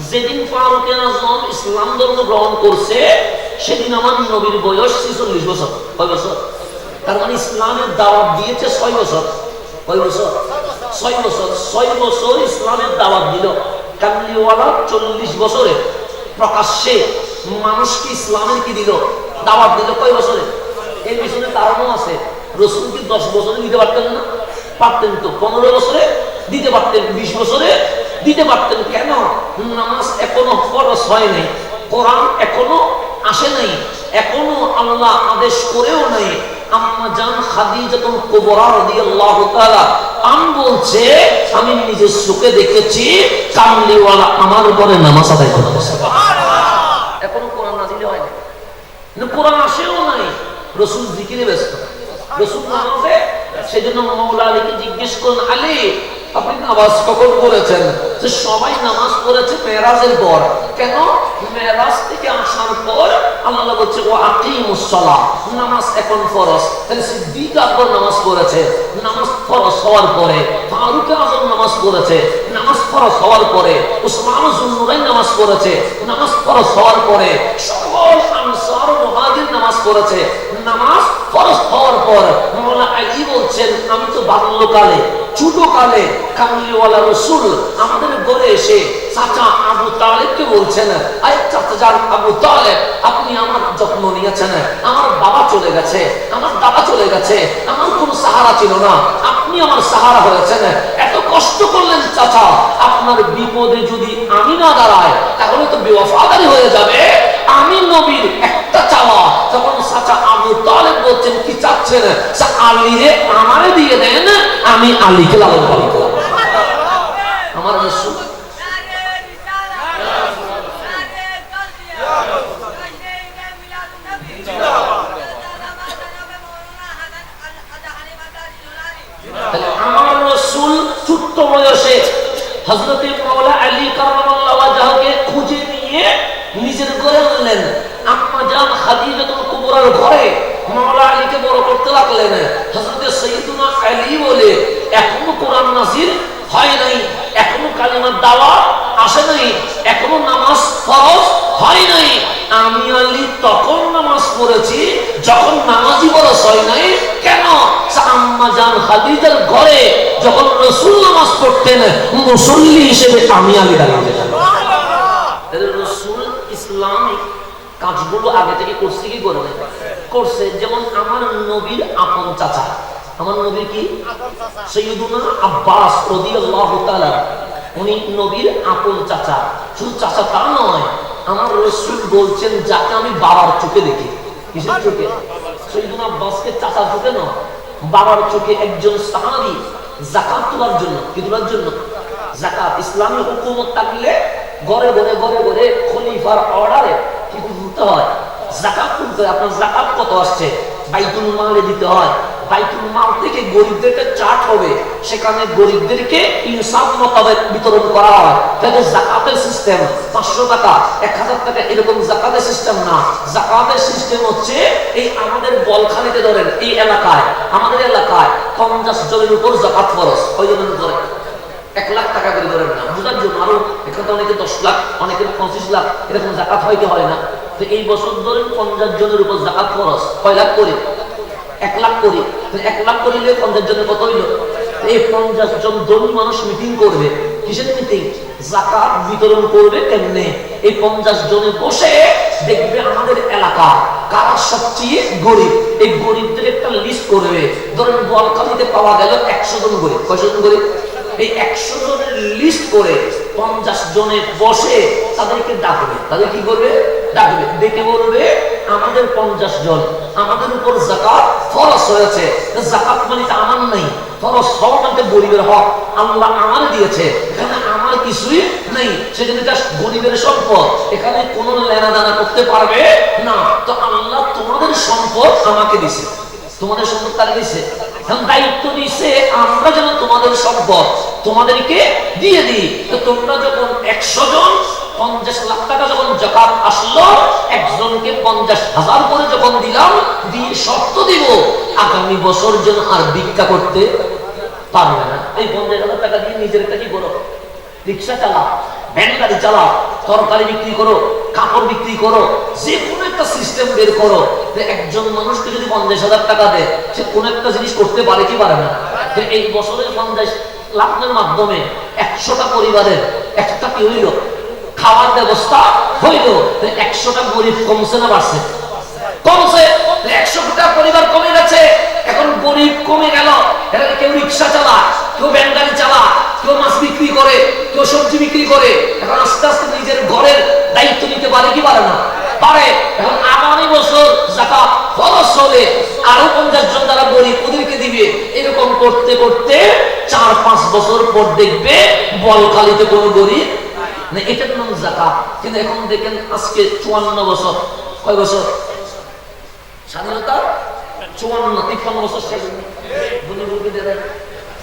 যেদিন ফারুক আযম ইসলাম ধর্ম গ্রহণ করছে সেদিন আমার নবীর বয়স 46 বছর। কয় বছর? তার মানে ইসলামের দাওয়াত দিয়েছে 6 বছর। কয় বছর? 6 বছর। 6 বছর ইসলামের দাওয়াত দিল। কামলিওয়ালা 40 বছরে প্রকাশ্যে মানুষকে ইসলামের কি দিল? দাওয়াত দিল। কয় বছরে? এর পিছনে কারণও আছে। রাসূল কি 10 বছরে দিতে পারতেন না? পারতেন তো। 15 বছরে দিতে পারতেন, 20 বছরে দিতে পারতেন। কেন? নামাজ এখনো ফরজ হয় নাই, কোরআন এখনো আসে নাই, এখনো আল্লাহ আদেশ করেও নাই। আম্মা জান খাদিজাতুল কুবরা রাদিয়াল্লাহু তাআলা আন বলছে আমি নিজের চোখে দেখেছি কামলিওয়ালা আমার ঘরে নামাজ আদায় করতেছে। সুবহানাল্লাহ। এখনো কোরআন নাযিল হয় না, কোরআন আসেও নাই, রাসূল জিকিরে ব্যস্ত, রাসূল নামাজে। সেজন্য মাওলা আলীকে জিজ্ঞেস করলেন, আলী আপনি নামাজ কখন পড়েছেন? যে সবাই নামাজ পড়েছে মেরাজের পর। কেন? মেরাজ থেকে আসার পর আল্লাহ বলছে ও আকিমুস সালাহ, নামাজ এখন ফরজ। তাহলে সিদ্দিক আকবর নামাজ পড়েছে, নামাজ ফরজ হওয়ার পরে। ফারুক আযম নামাজ পড়েছে, নামাজ ফরজ হওয়ার পরে। উসমান যুন্নুরাইন নামাজ পড়েছে, নামাজ ফরজ হওয়ার পরে। সকল আনসার মুহাজির নামাজ পড়েছে, নামাজ ফরজ হওয়ার পর। মাওলানা আলী বলছেন আমি তো বাল্যকালে, ছোটকালে কামলিওয়ালা রাসূল আমাদের ঘরে এসে চাচা আবু তালেবকে বলছেন, আরে চাচা যান আবু তালেব আপনি আমার যত্ন নিয়েছেন, আমার বাবা চলে গেছে, আমার দাদা চলে গেছে, আমার কোনো সাহারা ছিল না, আপনি আমার সাহারা হয়েছেন। এত কষ্ট করলেন চাচা, আপনার বিপদে যদি আমি না দাঁড়াই তাহলে তো বেওয়াফাদারি হয়ে যাবে। আমি নবীর একটা চাওয়া। তখন চাচা আবু তালেব বলছেন কি চাচ্ছেন? আলীরে আমারে দিয়ে দেন, আমি আলীকে লালন পালন করব। আমার রাসূল ছোট্ট বয়সে হযরত মাওলা আলী কারামাল্লাহু ওয়াজহাকে খুঁজে নিয়ে নিজের ঘরে আনলেন। আম্মা জান খাদিজাতুল কুবরার ঘরে মাওলা আলীকে বড় করতে লাগলেন। হযরত সাইয়্যিদুনা আলী বলে এখনো কোরআন নাযিল হয় নাই, এখনো কালিমার দাওয়াত আসে নাই, এখনো নামাজ ফরজ হয় নাই। আমি আলী তখন নামাজ পড়েছি যখন নামাজই ফরজ হয় নাই। কেন? আম্মা জান খাদিজার ঘরে যখন রাসূল নামাজ পড়তেন মুসল্লি হিসেবে আমি আলী দাঁড়িয়ে যেতাম। রাসূল ইসলামিক কাজগুলো আগে থেকে করছে কি করে না? করছে। যেমন আমার নবীর আপন চাচা, আমার নবীর কি সাইয়্যিদুনা আব্বাস রাদিয়াল্লাহু তাআলা, উনি নবীর আপন চাচা। শুধু চাচা তা নয়, আমার রাসূল বলছেন যাকে আমি বাবার চোখে দেখি। কিসের চোখে? সাইয়েদনা আব্বাসকে চাচার চোখে না, বাবার চোখে একজন সাহাবী যাকাত তোলার জন্য, কি তোলার জন্য? যাকাত। ইসলামী হুকুমত থাকলে ঘরে ঘরে ঘরে ঘরে খলিফার অর্ডারে কি দিতে হয়? যাকাত তুলতে হয়। আপনার যাকাত কত আসছে বাইতুল মালে দিতে হয়। বাইতুল মাল থেকে গরিবদেরকে চার্ট হবে, সেখানে গরিবদেরকে ইনসাফ মোতাবেক বিতরণ করা হয়। তাহলে যাকাতের সিস্টেম 500 টাকা 1000 টাকা এরকম যাকাতের সিস্টেম না। যাকাতের সিস্টেম হচ্ছে এই আমাদের বলখালিতে ধরেন এই এলাকায়, আমাদের এলাকায় 50 জনের উপর যাকাত ফরজ। কয়জনের উপরে? 1 লাখ টাকা করে ধরেন না, বুঝার জন্য। আরো এখানে অনেকে 10 লাখ, অনেকের 25 লাখ এরকম যাকাত হয় কি হয় না? তো এই বছর ধরে 50 জনের উপর যাকাত খরচ। কয় লাখ করে? 1 লাখ করে। 1 লাখ করিলে 50 জনের কত হইল? এই 50 জন ধনী মানুষ মিটিং করবে। কিসের মিটিং? যাকাত বিতরণ করবে। কেমনে? এই 50 জনে বসে দেখবে আমাদের এলাকা কারা সবচেয়ে গরিব, এই গরিবদের একটা লিস্ট করবে। ধরেন বলখালিতে পাওয়া গেল 100 জন গরিব। কয়জন গরিব? এই 100 জনের লিস্ট করে 50 জনে বসে তাদেরকে ডাকবে। তাদের কি করবে? ডাকবে, ডেকে বলবে আমাদের 50 জন, আমাদের উপর যাকাত ফরজ হয়েছে। যাকাত মানে আমার নেই, ফরজ হওয়া মানে গরিবের হক, আল্লাহ আমার দিয়েছে, এখানে আমার কিছুই নেই, সেজন্য এটা গরিবের সম্পদ, এখানে কোনো লেনাদেনা করতে পারবে না। তো আল্লাহ তোমাদের সম্পদ আমাকে দিয়েছে। তোমাদের সম্পদ কাকে দিয়েছে? দায়িত্ব দিয়েছে আমরা যেন তোমাদের সম্পদ তোমাদেরকে দিয়ে দিই। তো তোমরা যখন 100 জন 50 লাখ টাকা যখন যাকাত আসলো, একজনকে 50,000 করে যখন দিলাম, দিয়ে শর্ত দিব আগামী বছর যেন আর ভিক্ষা করতে পারবে না। এই 50,000 টাকা দিয়ে নিজের একটা কি করো? রিক্সা চালাও, ভ্যান গাড়ি চালাও, তরকারি বিক্রি করো, কাপড় বিক্রি করো, যে কোনো একটা সিস্টেম বের করো। একজন মানুষকে যদি 50,000 টাকা দেয়, সে কোন একটা জিনিস করতে পারে কি পারে না? এই বছরের 50 লাখের মাধ্যমে 100টা পরিবারের একটা কি হইল? খাওয়ার ব্যবস্থা হইল। 100টা গরিব কমছে না বাড়ছে? কমছে। 100টা পরিবার কমে গেছে, এখন গরিব কমে গেল। এরা কেউ রিক্সা চালা, কেউ ভ্যান গাড়ি চালা, কেউ মাছ বিক্রি করে, কেউ সবজি বিক্রি করে। এখন আস্তে আস্তে নিজের ঘরের দায়িত্ব নিতে পারে কি পারে না? পারে। এখন আগামী বছর যাকাত ফরজ হলে আরো 50 জন যারা গরিব ওদেরকে দিবে। এরকম করতে করতে 4-5 বছর পর দেখবে বলখালিতে কোনো গরিব না। এটার নাম যাকাত। কিন্তু এখন দেখেন আজকে 54 বছর, কয় বছর স্বাধীনতা? 54-53 বছর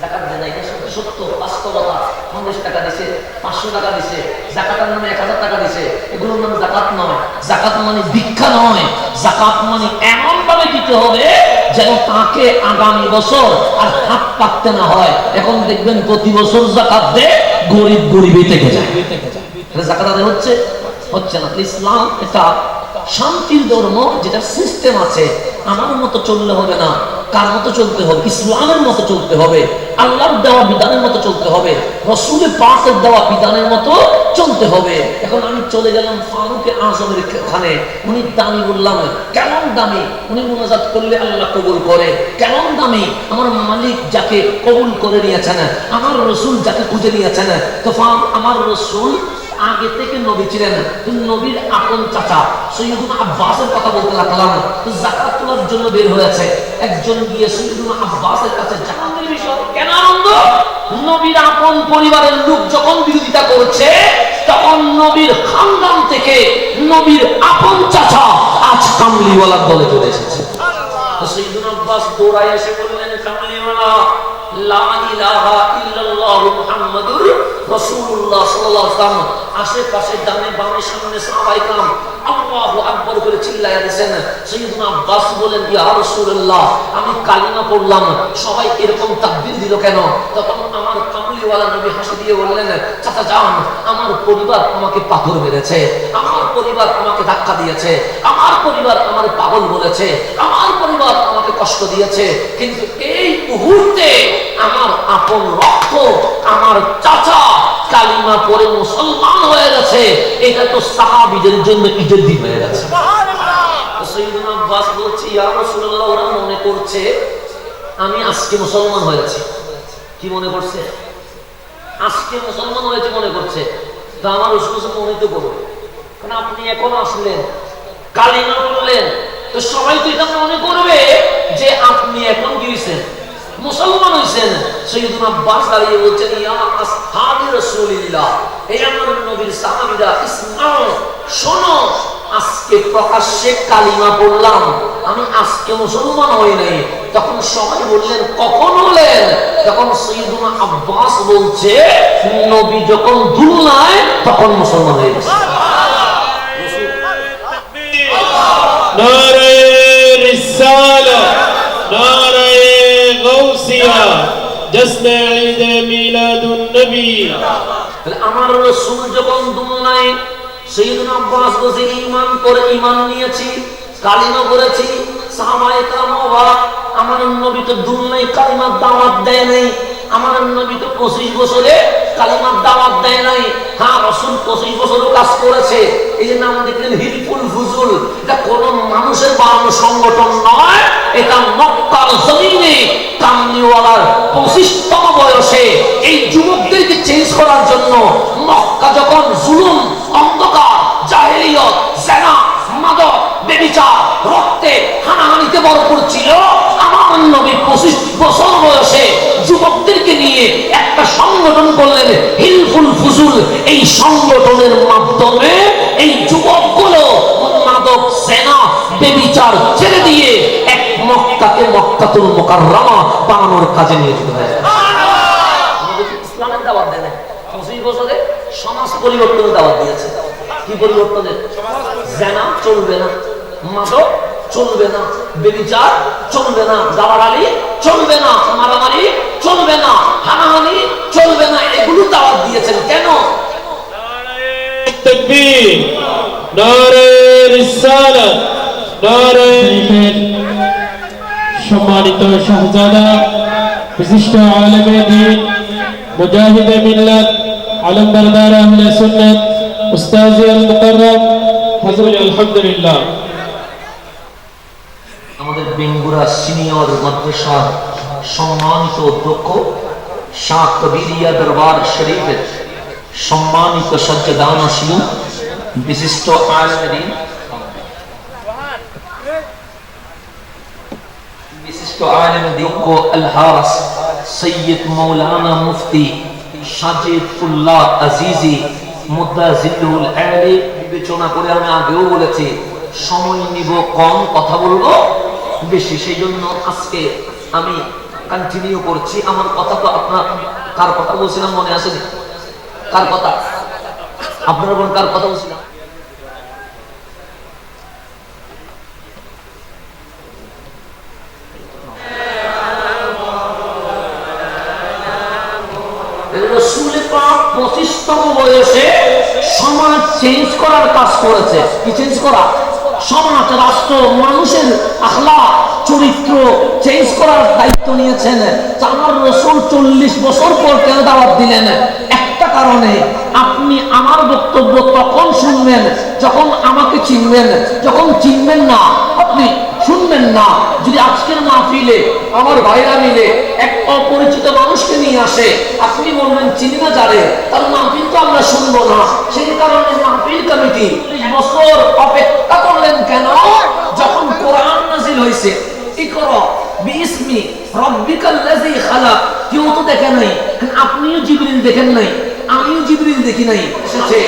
যাকাত দেয় না। এটা সত্য বাস্তবতা। 50 টাকা দিছে, 500 টাকা দিছে, যাকাতের নামে 1000 টাকা দিছে, এগুলোর নামে যাকাত নয়। যাকাত মানে ভিক্ষা নয়। যাকাত মানে এমন ভাবে দিতে হবে যেন তাকে আগামী বছর আর হাত পাততে না হয়। এখন দেখবেন প্রতি বছর যাকাত দেয়, গরিব গরিবই থেকে যায়। যাকাত আদায় হচ্ছে না। ইসলাম এটা শান্তির ধর্ম, যেটা সিস্টেম আছে। আমার মতো চললে হবে না, কার মতো চলতে হবে? ইসলামের মতো চলতে হবে, আল্লাহর দেওয়া বিধানের মতো চলতে হবে, রাসূলের পাকের দেওয়া বিধানের মতো চলতে হবে। এখন আমি চলে গেলাম ফারুক আজমের খানে, উনি দামি, বললাম কেমন দামি? উনি মুনাজাত করলে আল্লাহ কবুল করে। কেমন দামি? আমার মালিক যাকে কবুল করে নিয়েছেন, আমার রাসূল যাকে খুঁজে নিয়েছেন। তো আমার রাসূল আগে থেকে নবী ছিলেন, নবীর আপন চাচা সৈয়দুনা আব্বাসের কথা বলতে লাগলাম। যাকাত তোলার জন্য বের হয়েছে একজন, গিয়ে সৈয়দুনা আব্বাসের কাছে জাকাতের বিষয় কেন আনন্দ? নবীর আপন পরিবারের লোক যখন বিরোধিতা করছে, তখন নবীর খানদান থেকে নবীর আপন চাচা আজ কামলিওয়ালার দলে চলে এসেছে। সৈয়দুনা আব্বাস দৌড়ায় এসে বললেন, কামলিওয়ালা লা ইলাহা ইল্লাল্লাহ মুহাম্মাদুর রাসূলুল্লাহ সাল্লাল্লাহু আলাইহি ওয়াসাল্লাম। আশেপাশে ডানে বামে সামনে সাহাবায়ে کرام আল্লাহু আকবার করে চিল্লায়া দিয়েছেন। সাইয়েদনা আব্বাস বলেন, ইয়া রাসূলুল্লাহ, আমি কালিমা পড়লাম, সবাই এরকম তাকবীর দিল কেন? তখন আমার কামলিওয়ালা নবী হাসি দিয়ে বললেন, চাচা যান, আমার পরিবার আমাকে পাথর মেরেছে, আমার পরিবার আমাকে ধাক্কা দিয়েছে, আমার পরিবার আমার পাগল বলেছে, আমার পরিবার আমাকে কষ্ট দিয়েছে, কিন্তু এই মুহূর্তে আমার আপন রক্ত, আমার চাচা কালিমা পড়ে মুসলমান হয়ে গেছে। এটা তো সাহাবীদের জন্য ঈদের দিন হয়ে গেছে। সাইয়েদনা আব্বাস বলছে, ইয়া রাসূলুল্লাহ, ওরা মনে করছে আমি আজকে মুসলমান হয়েছি। কি মনে করছে? আজকে মুসলমান হয়েছে মনে করছে। তো আমার রাসূল মনে তো করবে, আপনি এখন আসলেন, কালিমা বললেন, তো সবাই তো এটা মনে করবে যে আপনি এখন কি হয়েছেন, মুসলমান হয়েছেন। সাইয়েদুনা আব্বাস দাঁড়িয়ে বলছেন, ইয়া আসহাবি রাসূলিল্লাহ, এই আমার নবীর সাহাবীরা, ইসমাউ, শোনো, আজকে প্রকাশ্যে কালিমা পড়লাম, আমি আজকে মুসলমান হই নাই। তখন সবাই বললেন, কখন হলেন? তখন সাইয়েদুনা আব্বাস বলছে, নবী যখন দুনিয়ায় তখন মুসলমান হয়ে গেছে। নারে রিসালাত, নারে গাউসিয়া, জশ্নে ঈদ মিলাদুন নবী। আমার রাসূল যখন দুনিয়ায়, সাইয়েদুনা আব্বাস বলছে, ঈমান করে ঈমান নিয়েছি, কালিমা করেছি। সাহাবায়ে কেরাম অবাক, আমার নবী তো দুনিয়ায় কালিমার দাওয়াত দেয় নাই, আমার নবী তো 25 বছরে কালিমার দাওয়াত দেয় নাই। হ্যাঁ, রাসূল 25 বছরও কাজ করেছে। এই যে নাম দেখলেন হিলফুল ফুজুল, এটা কোন মানুষের বানানো সংগঠন নয়, এটা মক্কার জমিনে কামলিওয়ালার 25তম বয়সে এই যুবকদেরকে চেঞ্জ করার জন্য, মক্কা যখন জুলুম, অন্ধকার, জাহেলিয়ত, জিনা, মাদক, ব্যভিচার, রক্তে, হানাহানিতে ভরপুর ছিল, আমার নবী 25 বছর বয়সে যুবকদেরকে নিয়ে একটা সংগঠন করলেন, হিলফুল ফুজুল। এই সংগঠনের মাধ্যমে এই যুবকগুলো মাদক, জিনা, ব্যভিচার ছেড়ে দিয়ে এক মক্কাকে মক্কাতুল মুকাররমা বানানোর কাজে নিয়োজিত হয়েছে। ইসলামের দাওয়াত দেন 25 বছরে সমাজ পরিবর্তনের দাওয়াত দিয়েছে। কি পরিবর্তনের? জিনা চলবে না, মাদক চলবে না, ব্যভিচার চলবে না, দালালি চলবে না, মারামারি চলবে না, হানাহানি চলবে না, এগুলো দাওয়াত দিয়েছেন। কেন? তাকবীর, নারে রিসালাত, নারে। সম্মানিত শাহজাদা, বিশিষ্ট আলেমে দ্বীন, মুজাহিদে মিল্লাত, আলম বরদার আহলে সুন্নাত, উস্তাজ আল মুকাররম হযরত, আলহামদুলিল্লাহ। আমাদের বেঙ্গুরা সিনিয়র মাদ্রাসার সম্মানিত অধ্যক্ষ, শাহ কবিরিয়া দরবার শরীফের সম্মানিত সজ্জাদানশীল, বিশিষ্ট আলেমে দ্বীন, বিশিষ্ট আলেমে দ্বীন আল-হারাস সৈয়দ মৌলানা মুফতি সাজিদুল্লাহ আজিজি মুদাজিলুল আলী, বিবেচনা করে আমি আগেও বলেছি সময় নিব কম, কথা বলবো বেশি, সেই জন্য আজকে আমি কন্টিনিউ করছি। আমার কথা তো আপনার, কার কথা বলছিলাম মনে আসেনি? কার কথা? আপনারা বলেন, কার কথা বলছিলাম? রাসূল পাক 25তম বয়সে সমাজ চেঞ্জ করার কাজ করেছে। কি চেঞ্জ করা? সমাজ, রাষ্ট্র, মানুষের আখলাক, চরিত্র চেঞ্জ করার দায়িত্ব নিয়েছেন। আমার রাসূল 40 বছর পর কেন দাওয়াত দিলেন? একটা কারণে, আপনি আমার বক্তব্য তখন শুনবেন যখন আমাকে চিনবেন, যখন চিনবেন না আপনি শুনবেন না। যদি আজকের মাহফিলে আমার ভাইরা মিলে এক অপরিচিত মানুষকে নিয়ে আসে, আপনি বলবেন চিনি না যারে, তার মাহফিল তো আমরা শুনবো না। সেই কারণে মাহফিল কমিটি 30 বছর অপেক্ষা করলেন। কেন? যখন কোরআন নাযিল হয়েছে, ইকরা বিইসমি রাব্বিকাল্লাযী খালাক, কেউ তো দেখে নাই, আপনিও জিবরিল দেখেন নাই, আমিও জিবরিল দেখি নাই। এসেছে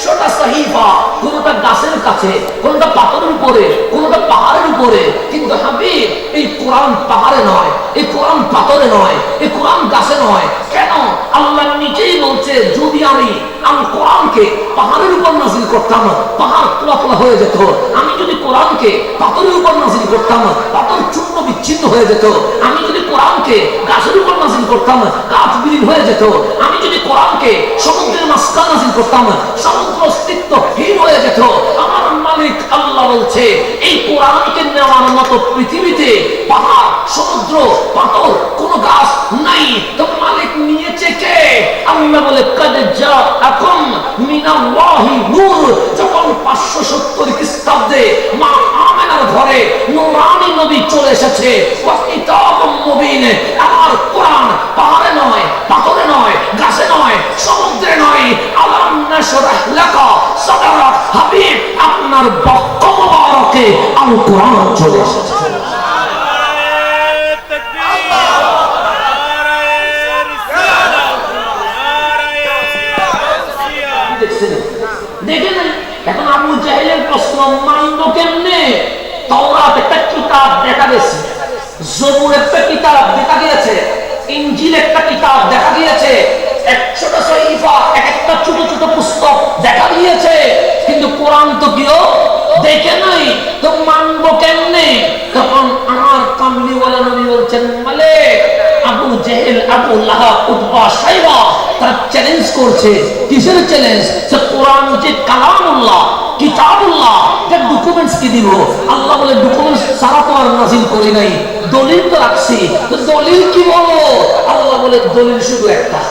100টা সাহিফা, কোনটা গাছের কাছে, কোনটা পাথরের উপরে, কোনটা পাহাড়ের উপরে। কিন্তু হাবিব, এই কোরআন পাহাড়ে নয়, এই কোরআন পাথরে নয়, এই কোরআন গাছে নয়। কেন? আল্লাহ নিজেই বলছে, যদি আমি আল কোরআনকে পাহাড়ের উপর নাযিল করতাম, পাহাড় তোলা হয়ে যেত। আমি যদি কোরআনকে পাথরের উপর নাযিল করতাম, পাথর চূর্ণ বিচ্ছিন্ন হয়ে যেত। আমি যদি কোরআনকে গাছের উপর নাযিল করতাম, গাছ বিলীন হয়ে যেত। আমি যদি কোরআনকে সমুদ্রের মাঝখানে নাযিল করতাম, সমুদ্র অস্তিত্বহীন হয়ে যেত। আমার মালিক আল্লাহ বলছে, এই কোরআনকে নেওয়ার মতো পৃথিবীতে পাহাড়, সমুদ্র, পাথর, কোন গাছ নাই। তো মালিক নিয়েছে কে? আল্লাহ বলে, কাদ জাআকুম মিনাল্লাহি নূর। যখন 570 খ্রিস্টাব্দে মা আমেনার ঘরে নূরানী নবী চলে এসেছে, ওয়া কিতাবুম মুবিন, আমার কোরআন কোরআন পাহাড়ে নয়, পাথরে নয়, গাছে নয়, সমুদ্রে নয়। আলাম নাশরাহ লাকা সাদরাক, হাবিব আপনার বক্ষ মোবারকে আল কোরআন চলে এসেছে। দেখেন এখন আবু জাহেলের প্রশ্ন, মানব কেমনে? তাওরাত একটা কিতাব দেখা গেছে, জবুর একটা কিতাব দেখা গিয়েছে, ইনজিল একটা কিতাব দেখা গিয়েছে, 100টা সহিফা একটা ছোট ছোট পুস্তক দেখা গিয়েছে, কিন্তু কোরআন তো কেউ দেখে নাই, তো মানব কেমনে? তখন আমার কামলিওয়ালা নবী বলছেন, মালিক আবু জেহেল, আবু লাহাব, উতবা, সাইবা তারা চ্যালেঞ্জ করছে। কিসের চ্যালেঞ্জ? যে কোরআন যে কালামুল্লাহ, কিতাবুল্লাহ, এর ডকুমেন্টস কি দিব? আল্লাহ বলে ডকুমেন্টস সারা তো আর নাযিল করি নাই, দলিল তো রাখছি, তো দলিল কি বলো? আল্লাহ বলে দলিল শুধু একটা,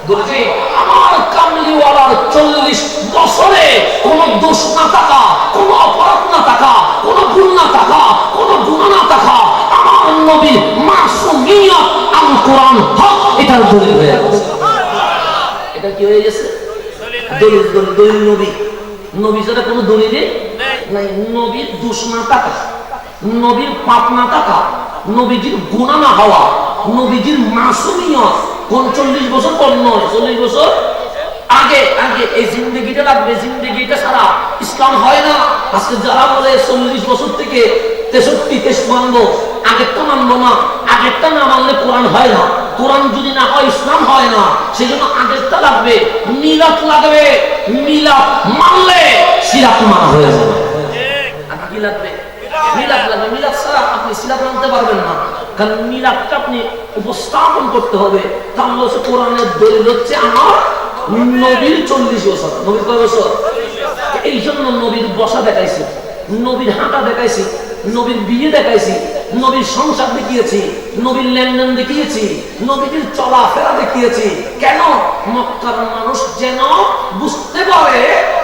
দলিল আমার কামলিওয়ালার 40 বছরে কোন দোষ না থাকা, কোন অপরাধ না থাকা, কোন ভুল না থাকা, কোন গুনাহ না থাকা, আমার নবী মাসুমিয়ত আল কোরআন হক, এটার দলিল হয়ে গেছে। এটা কি হয়ে গেছে? দলিল। দলিল নবী, নবী ছাড়া কোনো দলিল নাই। নবীর দোষ না থাকা, নবীর পাপ না থাকা, নবীজির গুনাহ না হওয়া, নবীজির মাসুমিয়ত। কোন 40 বছর পর নয়, 40 বছর আগে আগে এই জিন্দেগিটা লাগবে, জিন্দেগিটা সারা ইসলাম হয় না। আজকে যারা বলে 40 বছর থেকে 63 মানবো, আগেরটা মানবো না, আগেরটা না মানলে কোরআন হয় না, কোরআন যদি না হয় ইসলাম হয় না, সেই জন্য আগেরটা লাগবে, মিলাদ লাগবে, মিলাদ মানলে সিরাত মানা হয়ে যাবে। আর কি লাগবে? মিলাদ লাগবে। মিলাদ ছাড়া আপনি সিরাত মানতে পারবেন না, কারণ মিলাদটা আপনি উপস্থাপন করতে হবে। তাহলে হচ্ছে কোরআনের দলিল হচ্ছে আমার নবীর 40 বছর। নবীর কয় বছর? এই জন্য নবীর বসা দেখাইছি, নবীর হাঁটা দেখাইছি, নবীর বিয়ে দেখাইছি, নবীর সংসার দেখিয়েছি, নবীর লেনদেন দেখিয়েছি, নবীর চলাফেরা দেখিয়েছি। কেন? মক্কার মানুষ যেন বুঝতে পারে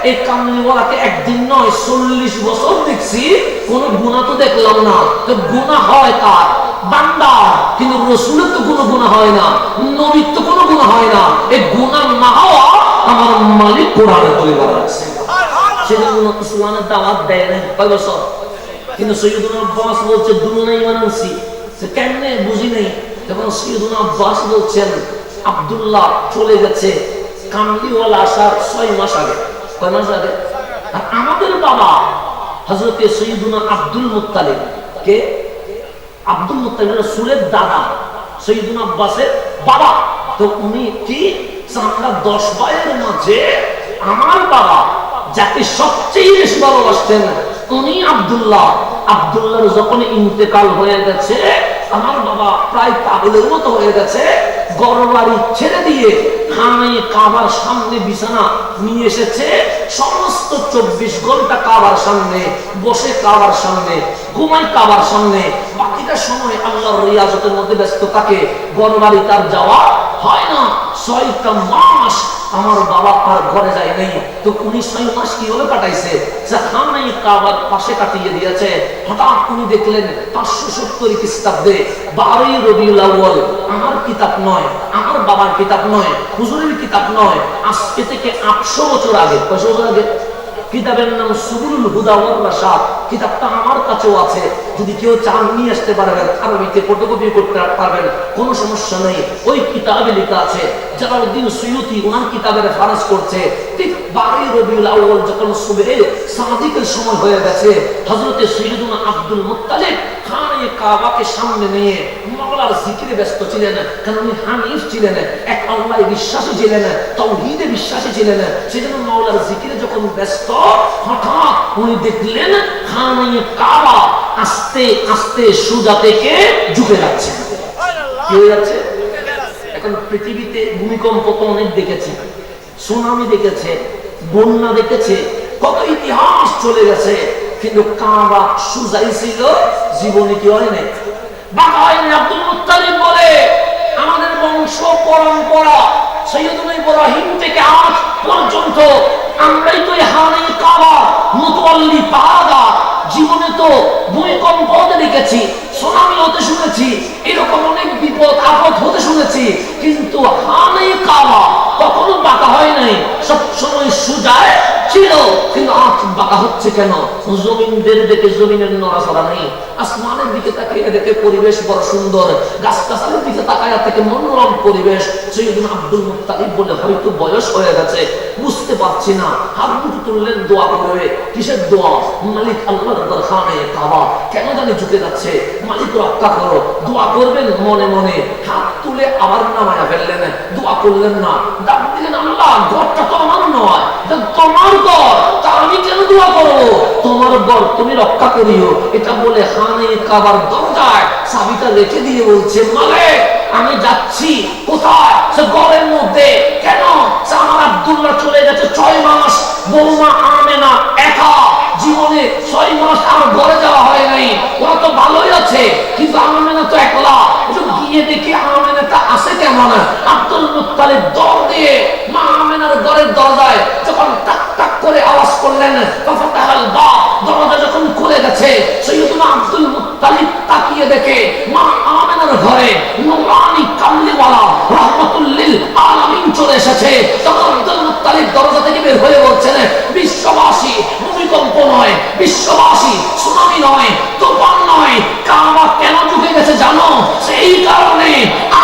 এই কামলিওয়ালাকে একদিন নয় 40 বছর দেখছি, কোনো গুনাহ তো দেখলাম না। তো গুনাহ হয় কার? বান্দা, কিন্তু রাসূলের তো কোনো গুনাহ হয় না, নবীর তো কোনো গুনাহ হয় না। এই গুনাহ না হওয়া আমার মালিক কোরআনে পরিবার আছে, সেজন্য ইসলামের দাওয়াত দেয় না। কয় বছর? কিন্তু সৈয়দুল আব্বাস বলছে দুনিয়া ইমান আনছি, সে কেমনে বুঝি নেই। তখন সৈয়দুল আব্বাস বলছেন আব্দুল্লাহ চলে গেছে কামলিওয়ালা আসার 6 মাস আগে। কয় মাস আগে? আর আমাদের বাবা হযরতে সৈয়দুনা আব্দুল মুত্তালিব, কে? আব্দুল মুত্তালিব রাসূলের দাদা, সৈয়দুনা আব্বাসের বাবা। তো উনি কি আমরা 10 ভাইয়ের মাঝে আমার বাবা যাকে সবচেয়ে বেশি ভালোবাসতেন উনি আব্দুল্লাহ। আব্দুল্লাহর যখন ইন্তেকাল হয়ে গেছে, আমার বাবা প্রায় পাগলের মতো হয়ে গেছে, ঘরবাড়ি ছেড়ে দিয়ে খানায় কাবার সামনে বিছানা নিয়ে এসেছে, সমস্ত 24 ঘন্টা কাবার সামনে বসে, কাবার সামনে ঘুমাই, কাবার সামনে বাকিটা সময় আল্লাহর রিয়াজতের মধ্যে ব্যস্ত থাকে। ঘরবাড়ি তার যাওয়া হয় না। 6টা মাস আমার বাবা আর ঘরে যায় নাই। তো উনি 6 মাস কিভাবে কাটাইছে? খানায় কাবার পাশে কাটিয়ে দিয়েছে। হঠাৎ উনি দেখলেন 570 খ্রিস্টাব্দে 12ই রবিউল আউয়াল, আমার কিতাব নয়, আমার বাবার কিতাব নয়, হুজুরের কিতাব নয়, আজকে থেকে 800 বছর আগে, 500 বছর আগে কিতাবের নাম সুবুলুল হুদা ওয়ার রাশাদ। কিতাবটা আমার কাছেও আছে, যদি কেউ চান নিয়ে আসতে পারবেন, আরবিতে ফটোকপি করতে পারবেন, কোনো সমস্যা নেই। ওই কিতাবে লেখা আছে, জালালউদ্দিন সুয়ুতি ওনার কিতাবের রেফারেন্স করছে, ঠিক 12ই রবিউল আউয়াল যখন সুবহে সাদিকের সময় হয়ে গেছে, হযরতে সৈয়দুনা আব্দুল মুত্তালিব খানায়ে কাবাকে সামনে নিয়ে মাওলার জিকিরে ব্যস্ত ছিলেন। কারণ উনি হানিফ ছিলেন, এক আল্লাহয় বিশ্বাসী ছিলেন, তাওহীদে বিশ্বাসী ছিলেন। সেজন্য মাওলার জিকিরে যখন ব্যস্ত, হঠাৎ উনি দেখলেন খানায়ে কাবা আস্তে আস্তে সোজা থেকে ঝুঁকে যাচ্ছে। কি হয়ে যাচ্ছে? এখন পৃথিবীতে ভূমিকম্প তো অনেক দেখেছে, সুনামি দেখেছে, বন্যা দেখেছে, কত ইতিহাস চলে গেছে, কিন্তু কাবা সোজাই ছিল, জীবনে কি হয় নাই, বাঁকা হয়নি। আব্দুল মুত্তালিব বলে আমাদের বংশ পরম্পরা সৈয়দুনা ইব্রাহিম থেকে আজ পর্যন্ত আমরাই তো হানাই কাবা মুতাওয়াল্লি পাহাড়া, জীবনে তো ভূমিকম্প দেখেছি, সুনামি হতে শুনেছি, এরকম অনেক বিপদ আপদ হতে শুনেছি, কিন্তু হানে কাবা কখনো বাঁকা হয় নাই, সবসময় সুজায় ছিল। কিন্তু আজ বাঁকা হচ্ছে কেন? জমিনদের দেখে জমিনের নড়াচড়া নেই, আসমানের দিকে তাকিয়ে দেখে পরিবেশ বড় সুন্দর, গাছগাছালির দিকে তাকায় থেকে মনোরম পরিবেশ। সৈয়দনা আব্দুল মুত্তালিব বলে হয়তো বয়স হয়ে গেছে, বুঝতে পারছি না, হাত দুটো তুললেন দোয়া করবে। কিসের দোয়া? মালিক আল্লাহর দরখানে কাবা কেন জানি ঝুঁকে যাচ্ছে, মালিক রক্ষা করো, দোয়া করবেন মনে মনে, হাত তুলে আবার নামায়া ফেললেন, দোয়া করলেন না, ডাক দিলেন আল্লাহ ঘরটা তো আমার নয়, তোমার ঘর, তা আমি কেন দোয়া করবো? তোমার ঘর তুমি রক্ষা করিও। এটা বলে খানে কাবার দরজায় চাবিটা রেখে দিয়ে বলছে, মালিক আমি যাচ্ছি। কোথায়? সে ঘরের মধ্যে। কেন? আমার আব্দুল্লাহ চলে গেছে 6 মাস, বৌমা আমেনা একা, জীবনে 6 মাস আর ঘরে যাওয়া হয় নাই। ওরা তো ভালোই আছে, কিন্তু আমেনা তো একলা। গিয়ে দেখি আমেনাটা আসে কেমন। আব্দুল মুত্তালিব দৌড় দিয়ে মা আমেনার ঘরের দরজায় যখন টাক টাক করে আওয়াজ করলেন, দরজা যখন খুলে গেছে, সৈয়দনা আব্দুল মুত্তালিব তাকিয়ে দেখে মা আমেনার ঘরে নূরানি কামলিওয়ালা রাহমাতুল লিল আলামিন চলে এসেছে। তখন আব্দুল মুত্তালিব দরজা থেকে বের হয়ে বলছেন, বিশ্ববাসী ভূমিকম্প নয়, বিশ্ববাসী সুনামি নয়, তুফান নয়, কাবা কেন ঢুকে গেছে জানো? সেই কারণে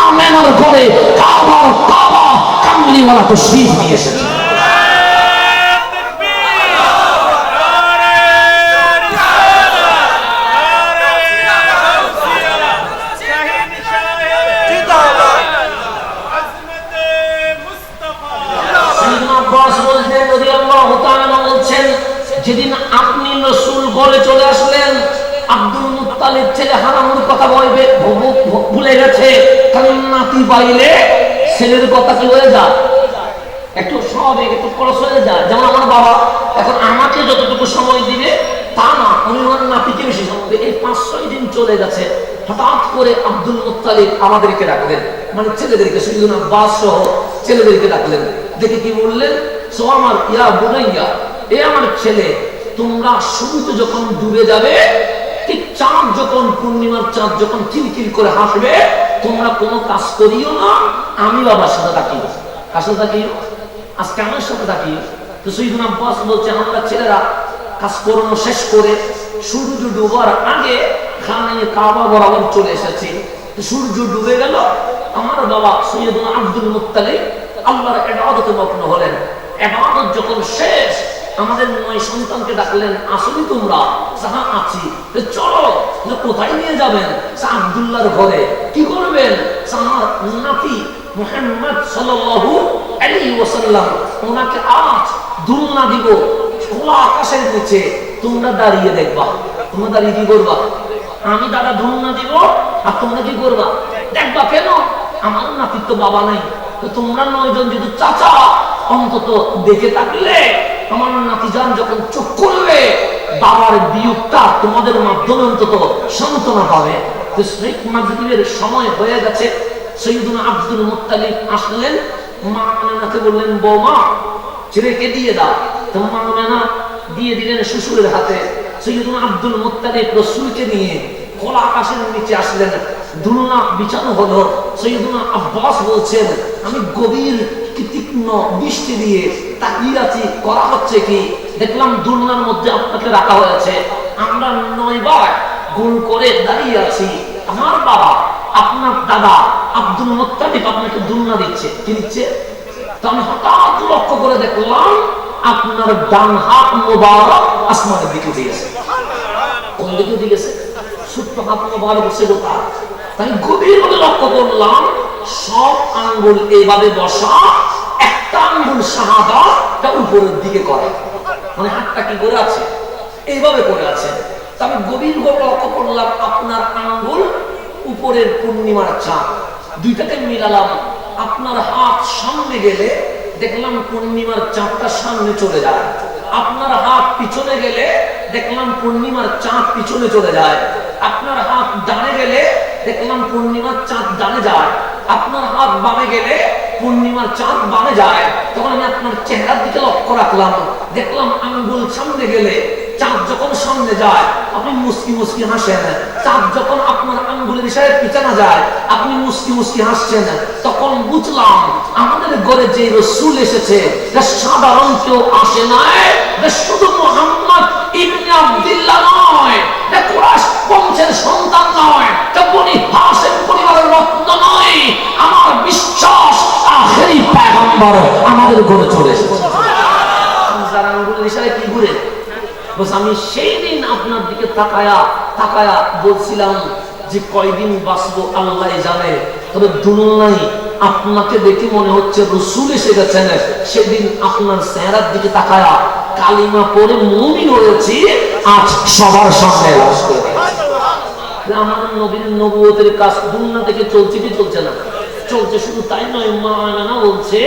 আমেনার ঘরে কাবার কাবা কামলিওয়ালা তশরীফ নিয়ে এসেছে। যেদিন আপনি রাসূল ঘরে চলে আসলেন, আব্দুল মুত্তালিব ছেলে হারানোর কথা ভুলে গেছে, কারণ নাতি বাইলে ছেলের কথা কি হয়ে যায়, একটু স্বাভাবিক, একটু খরচ হয়ে যায়। যেমন আমার বাবা এখন আমাকে যতটুকু সময় দিবে তা না, উনি ওনার নাতিকে বেশি সময় দিবে। এই 5-6 দিন চলে গেছে, হঠাৎ করে আব্দুল মুত্তালিব আমাদেরকে ডাকলেন, মানে ছেলেদেরকে, সৈয়দনা আব্বাস সহ ছেলেদেরকে ডাকলেন। দেখে কি বললেন? সো আমার ইয়া বুনাইয়া, এ আমার ছেলে, তোমরা সূর্য যখন ডুবে যাবে, ঠিক চাঁদ যখন, পূর্ণিমার চাঁদ যখন কিলকিল করে হাসবে, তোমরা কোনো কাজ করিও না, আমি বাবার সাথে থাকিও। কার সাথে থাকিও? আজকে আমার সাথে থাকিও। তো সৈয়দনা আব্বাস বলছে, আমরা ছেলেরা কাজকর্ম শেষ করে সূর্য ডুবার আগে খানে কাবা বরাবর চলে এসেছি। তো সূর্য ডুবে গেল, আমার বাবা সৈয়দনা আব্দুল মুত্তালিব আল্লাহর ইবাদতে মগ্ন হলেন। ইবাদত যখন শেষ, আমাদের 9 সন্তানকে ডাকলেন, আসলে তোমরা? যাহা আছি। চলো। কোথায় নিয়ে যাবেন? আব্দুল্লাহর ঘরে। কি করবেন? আমার নাতি মুহাম্মদ সাল্লাল্লাহু আলাইহি ওয়াসাল্লাম, ওনাকে আজ দুলনা দিব খোলা আকাশের নিচে, তোমরা দাঁড়িয়ে দেখবা। তোমরা দাঁড়িয়ে কি করবা? আমি দাদা দুলনা দিব, আর তোমরা কি করবা? দেখবা। কেন? আমার নাতির তো বাবা নাই, তো তোমরা 9 জন যদি চাচা অন্তত দেখে থাকলে, আমার নাতিজান যখন চোখ করবে, বাবার বিয়োগটা তোমাদের মাধ্যমে অন্তত সান্ত্বনা পাবে। তো মাগরিবের সময় হয়ে গেছে, সৈয়দনা আব্দুল মুত্তালিব আসলেন, মা আমেনাকে বললেন, বৌমা ছেলেকে দিয়ে দাও। তো মা আমেনা দিয়ে দিলেন শ্বশুরের হাতে। সৈয়দনা আব্দুল মুত্তালিব রাসূলকে নিয়ে খোলা আকাশের নিচে আসলেন, দুলনা বিছানো হলো। সৈয়দনা আব্বাস বলছেন, আমি গভীর তীক্ষ্ণ দৃষ্টি দিয়ে তাকিয়ে আছি, করা হচ্ছে কি। দেখলাম দুলনার মধ্যে আপনাকে রাখা হয়েছে, আমরা 9 বার গোল করে দাঁড়িয়ে আছি। আমার বাবা, আপনার দাদা আব্দুল মুত্তালিব আপনাকে দুলনা দিচ্ছে। কি দিচ্ছে? তো আমি হঠাৎ লক্ষ্য করে দেখলাম আপনার ডান হাত মোবারক আসমানের দিকে উঠে গেছে। কোন দিকে উঠে গেছে? ছোট্ট হাত মোবারক বসে গোটা। তাই গভীরভাবে লক্ষ্য করলাম, সব আঙ্গুল এইভাবে বসা, একটা আঙ্গুল শাহাদাতটা উপরের দিকে করা, মানে হাতটা কি করে আছে? এইভাবে করে আছে। আমি গভীরভাবে লক্ষ্য করলাম, আপনার আঙ্গুল উপরের পূর্ণিমার চাঁদ, দুইটাকে মিলালাম। আপনার হাত সামনে গেলে দেখলাম পূর্ণিমার চাঁদটা সামনে চলে যায়, আপনার হাত পিছনে গেলে দেখলাম পূর্ণিমার চাঁদ পিছনে চলে যায়, আপনার হাত ডানে গেলে দেখলাম পূর্ণিমার চাঁদ ডানে যায়, আপনার হাত বামে গেলে পূর্ণিমার চাঁদ বামে যায়। তখন আমি আপনার চেহারার দিকে লক্ষ্য রাখলাম, দেখলাম আঙ্গুল সামনে গেলে চাঁদ যখন সামনে যায়, আপনি মুস্কি মুস্কি হাসেন। চাঁদ যখন আপনার আঙ্গুলের ইশারায় পিছানো যায় আপনি মুস্কি মুস্কি হাসছেন, তখন বুঝলাম আমাদের ঘরে যে রাসূল এসেছে সাধারণ কেউ আসে নাই, শুধু মুহাম্মদ ইবনে আব্দুল্লাহ নয়, কুরাইশ বংশের সন্তান নয়, বনি হাশিম পরিবারের রত্ন নয়, আমার বিশ্বাস আখেরি পয়গম্বর আমাদের ঘরে চলে এসেছে। যারা আঙ্গুলের ইশারায় কি ঘুরে বস, আমি সেই দিন আপনার দিকে তাকায়া বলছিলাম যে কয়দিন বাঁচবো আল্লাহ জানে, তবে দুনিয়ায় আপনাকে দেখে মনে হচ্ছে রাসূল এসে গেছেন। সেদিন আপনার চেহারার দিকে তাকায়া কালিমা পড়ে মুমিন হয়েছি, আজ সবার সামনে লাশ করে দিয়েছি। আমার নবীর নবুয়তের কাজ দুনিয়া থেকে চলছে কি চলছে না? চলছে। শুধু তাই নয়, মা আমেনা বলছে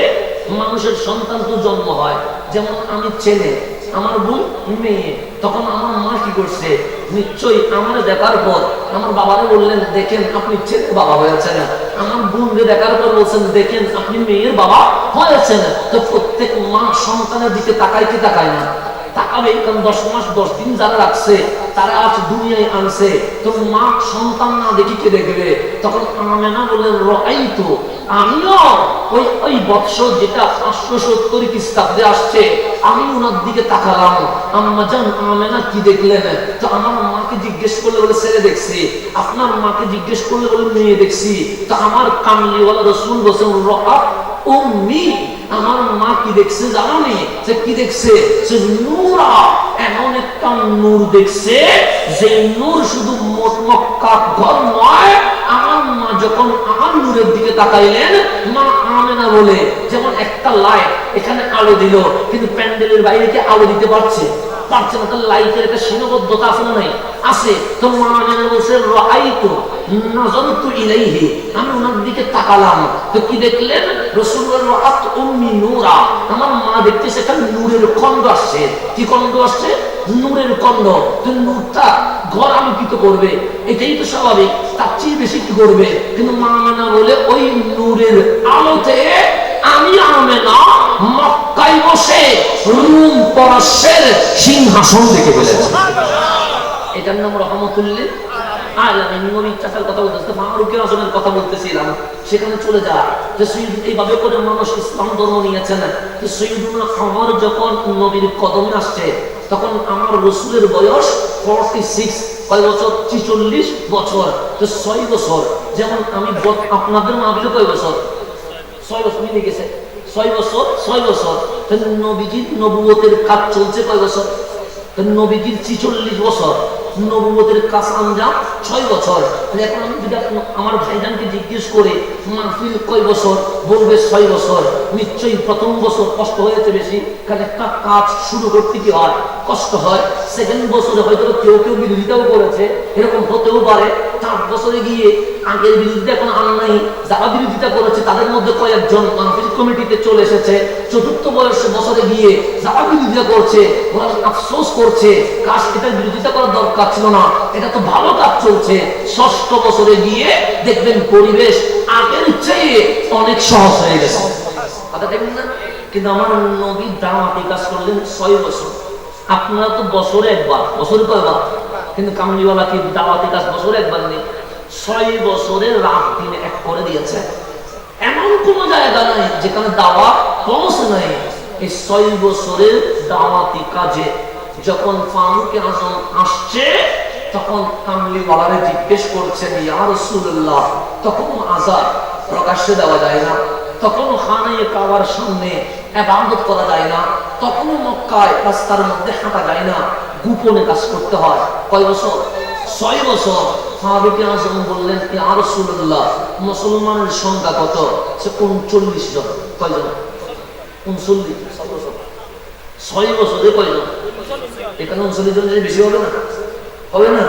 মানুষের সন্তান তো জন্ম হয়, যেমন আমি ছেলে, আমার বোন মেয়ে, তখন আমার মা কি করছে, নিশ্চয়ই আমার দেখার পর আমার বাবারে বললেন দেখেন আপনি ছেলে বাবা হয়েছেন, আমার বোনকে দেখার পর বলছেন দেখেন আপনি মেয়ের বাবা হয়েছেন। তো প্রত্যেক মা সন্তানের দিকে তাকায় কি তাকায় না? তাকাবে, কারণ 10 মাস 10 দিন যারা রাখছে তারা আজ দুনিয়ায় আনছে, তো মা সন্তান না দেখি কে দেখবে? তখন আমেনা বললেন রাআইতু, আমিও ওই বৎসর যেটা 570 খ্রিস্টাব্দে আসছে আমি ওনার দিকে তাকালাম। আম্মা জান আমেনা কি দেখলেন? তো আমার মাকে জিজ্ঞেস করলে বলে ছেলে দেখছি, আপনার মাকে জিজ্ঞেস করলে বলে মেয়ে দেখছি। তো আমার কামলিওয়ালা রাসূল বলেন রাআত উম্মি, আমার মা কি দেখছে জানেন? যে কি দেখছে? যে নূরা, এমন একটা নূর দেখছে যে নূর শুধু মক্কা ঘর নয়। আমার মা যখন আমার নূরের দিকে তাকাইলেন, মা আমেনা বলে যেমন একটা লাইট এখানে আলো দিল, কিন্তু প্যান্ডেলের বাইরে কি আলো দিতে পারছে না? তার লাইটের একটা সীমাবদ্ধতা আছে না? নাই আছে। তো মা আমেনা বলছে রাআইতু নাযারতু ইলাইহি, আমি ওনার দিকে তাকালাম। তো কি দেখলেন? রাসূলুল্লাহ রাআত উম্মি নূরা, আমার মা দেখতেছে একটা নূরের খন্ড আসছে। কি খন্ড আসছে? নূরের খন্ড। তো নূরটা ঘর আলোকিত করবে, এটাই তো স্বাভাবিক, তার চেয়ে বেশি কি করবে? কিন্তু মা আমেনা বলে ওই নূরের আলোতে আমি আমেনা মক্কায় বসে রুম পরশের সিংহাসন দেখে ফেলেছি। এটার নাম রহমতুল্লিল আলামিন। নবী চাচার কথা বলতেছে, ফারুক আজমের কথা বলতেছিলাম, সেখানে চলে যায় যে এইভাবে করে মানুষ ইসলাম ধর্ম নিয়েছেন। তো সৈয়দুনা ওমর যখন নবীর কদমে আসছে তখন আমার রাসূলের বয়স 46, কয় বছর? 46 বছর। তো 6 বছর, যেমন আমি আপনাদের মাহফিলে কয় বছর? 6 বছর মিলে গেছে। 6 বছর 6 বছর। নবীজির নবুয়তের কাজ চলছে কয় বছর? নবীজির 46 বছর, নবুয়তের কাজ আঞ্জাম 6 বছর। এখন আমি যদি আমার ভাইজানকে জিজ্ঞেস করে মাহফিল কয় বছর, বলবে 6 বছর। নিশ্চয়ই প্রথম বছর কষ্ট হয়েছে বেশি, কারণ একটা কাজ শুরু করতে কি হয়, কষ্ট হয়। সেকেন্ড বছরে হয়তো কেউ বিরোধিতাও করেছে, এরকম হতেও পারে। 4 বছরে গিয়ে আগের বিরোধিতা এখন আর নাই, যারা বিরোধিতা করেছে তাদের মধ্যে কয়েকজন মাহফিল কমিটিতে চলে এসেছে। 4র্থ বছরে গিয়ে যারা বিরোধিতা করছে ওরা আফসোস করছে, কাজ এটার বিরোধিতা করার দরকার ছিল না, এটা তো ভালো কাজ চলছে। 6ষ্ঠ বছরে গিয়ে দেখবেন পরিবেশ আগের চেয়ে অনেক সহজ হয়ে গেছে, কথা দেখবেন না? কিন্তু আমার নবী দাওয়াতি কাজ করলেন 6 বছর। আপনারা তো বছরে একবার, বছরে কয়বার? কিন্তু কামলিওয়ালা কি দাওয়াতি কাজ বছরে একবার নেই, 6 বছরে রাত দিন এক করে দিয়েছে। এমন কোন জায়গা নাই যেখানে দাওয়াত পৌঁছে নাই। এই 6 বছরের দাওয়াতি কাজে যখন ফারুক আজম আসছে তখন কামলিওয়ালারে জিজ্ঞেস করছেন ইয়া রাসূলুল্লাহ, তখন আযান প্রকাশ্যে দেওয়া যায় না, তখনও খানায়ে কাবার সামনে ইবাদত করা যায় না, তখনও মক্কায় রাস্তার মধ্যে হাঁটা যায় না, গোপনে কাজ করতে হয়। কয় বছর? 6 বছর। ফারুক আজম বললেন ইয়া রাসূলুল্লাহ, মুসলমানের সংখ্যা কত? সে 39 জন। কয়জন? 39। 6 বছরে কয়জন? এখানে 39 জন বেশি হবে না? হবে না?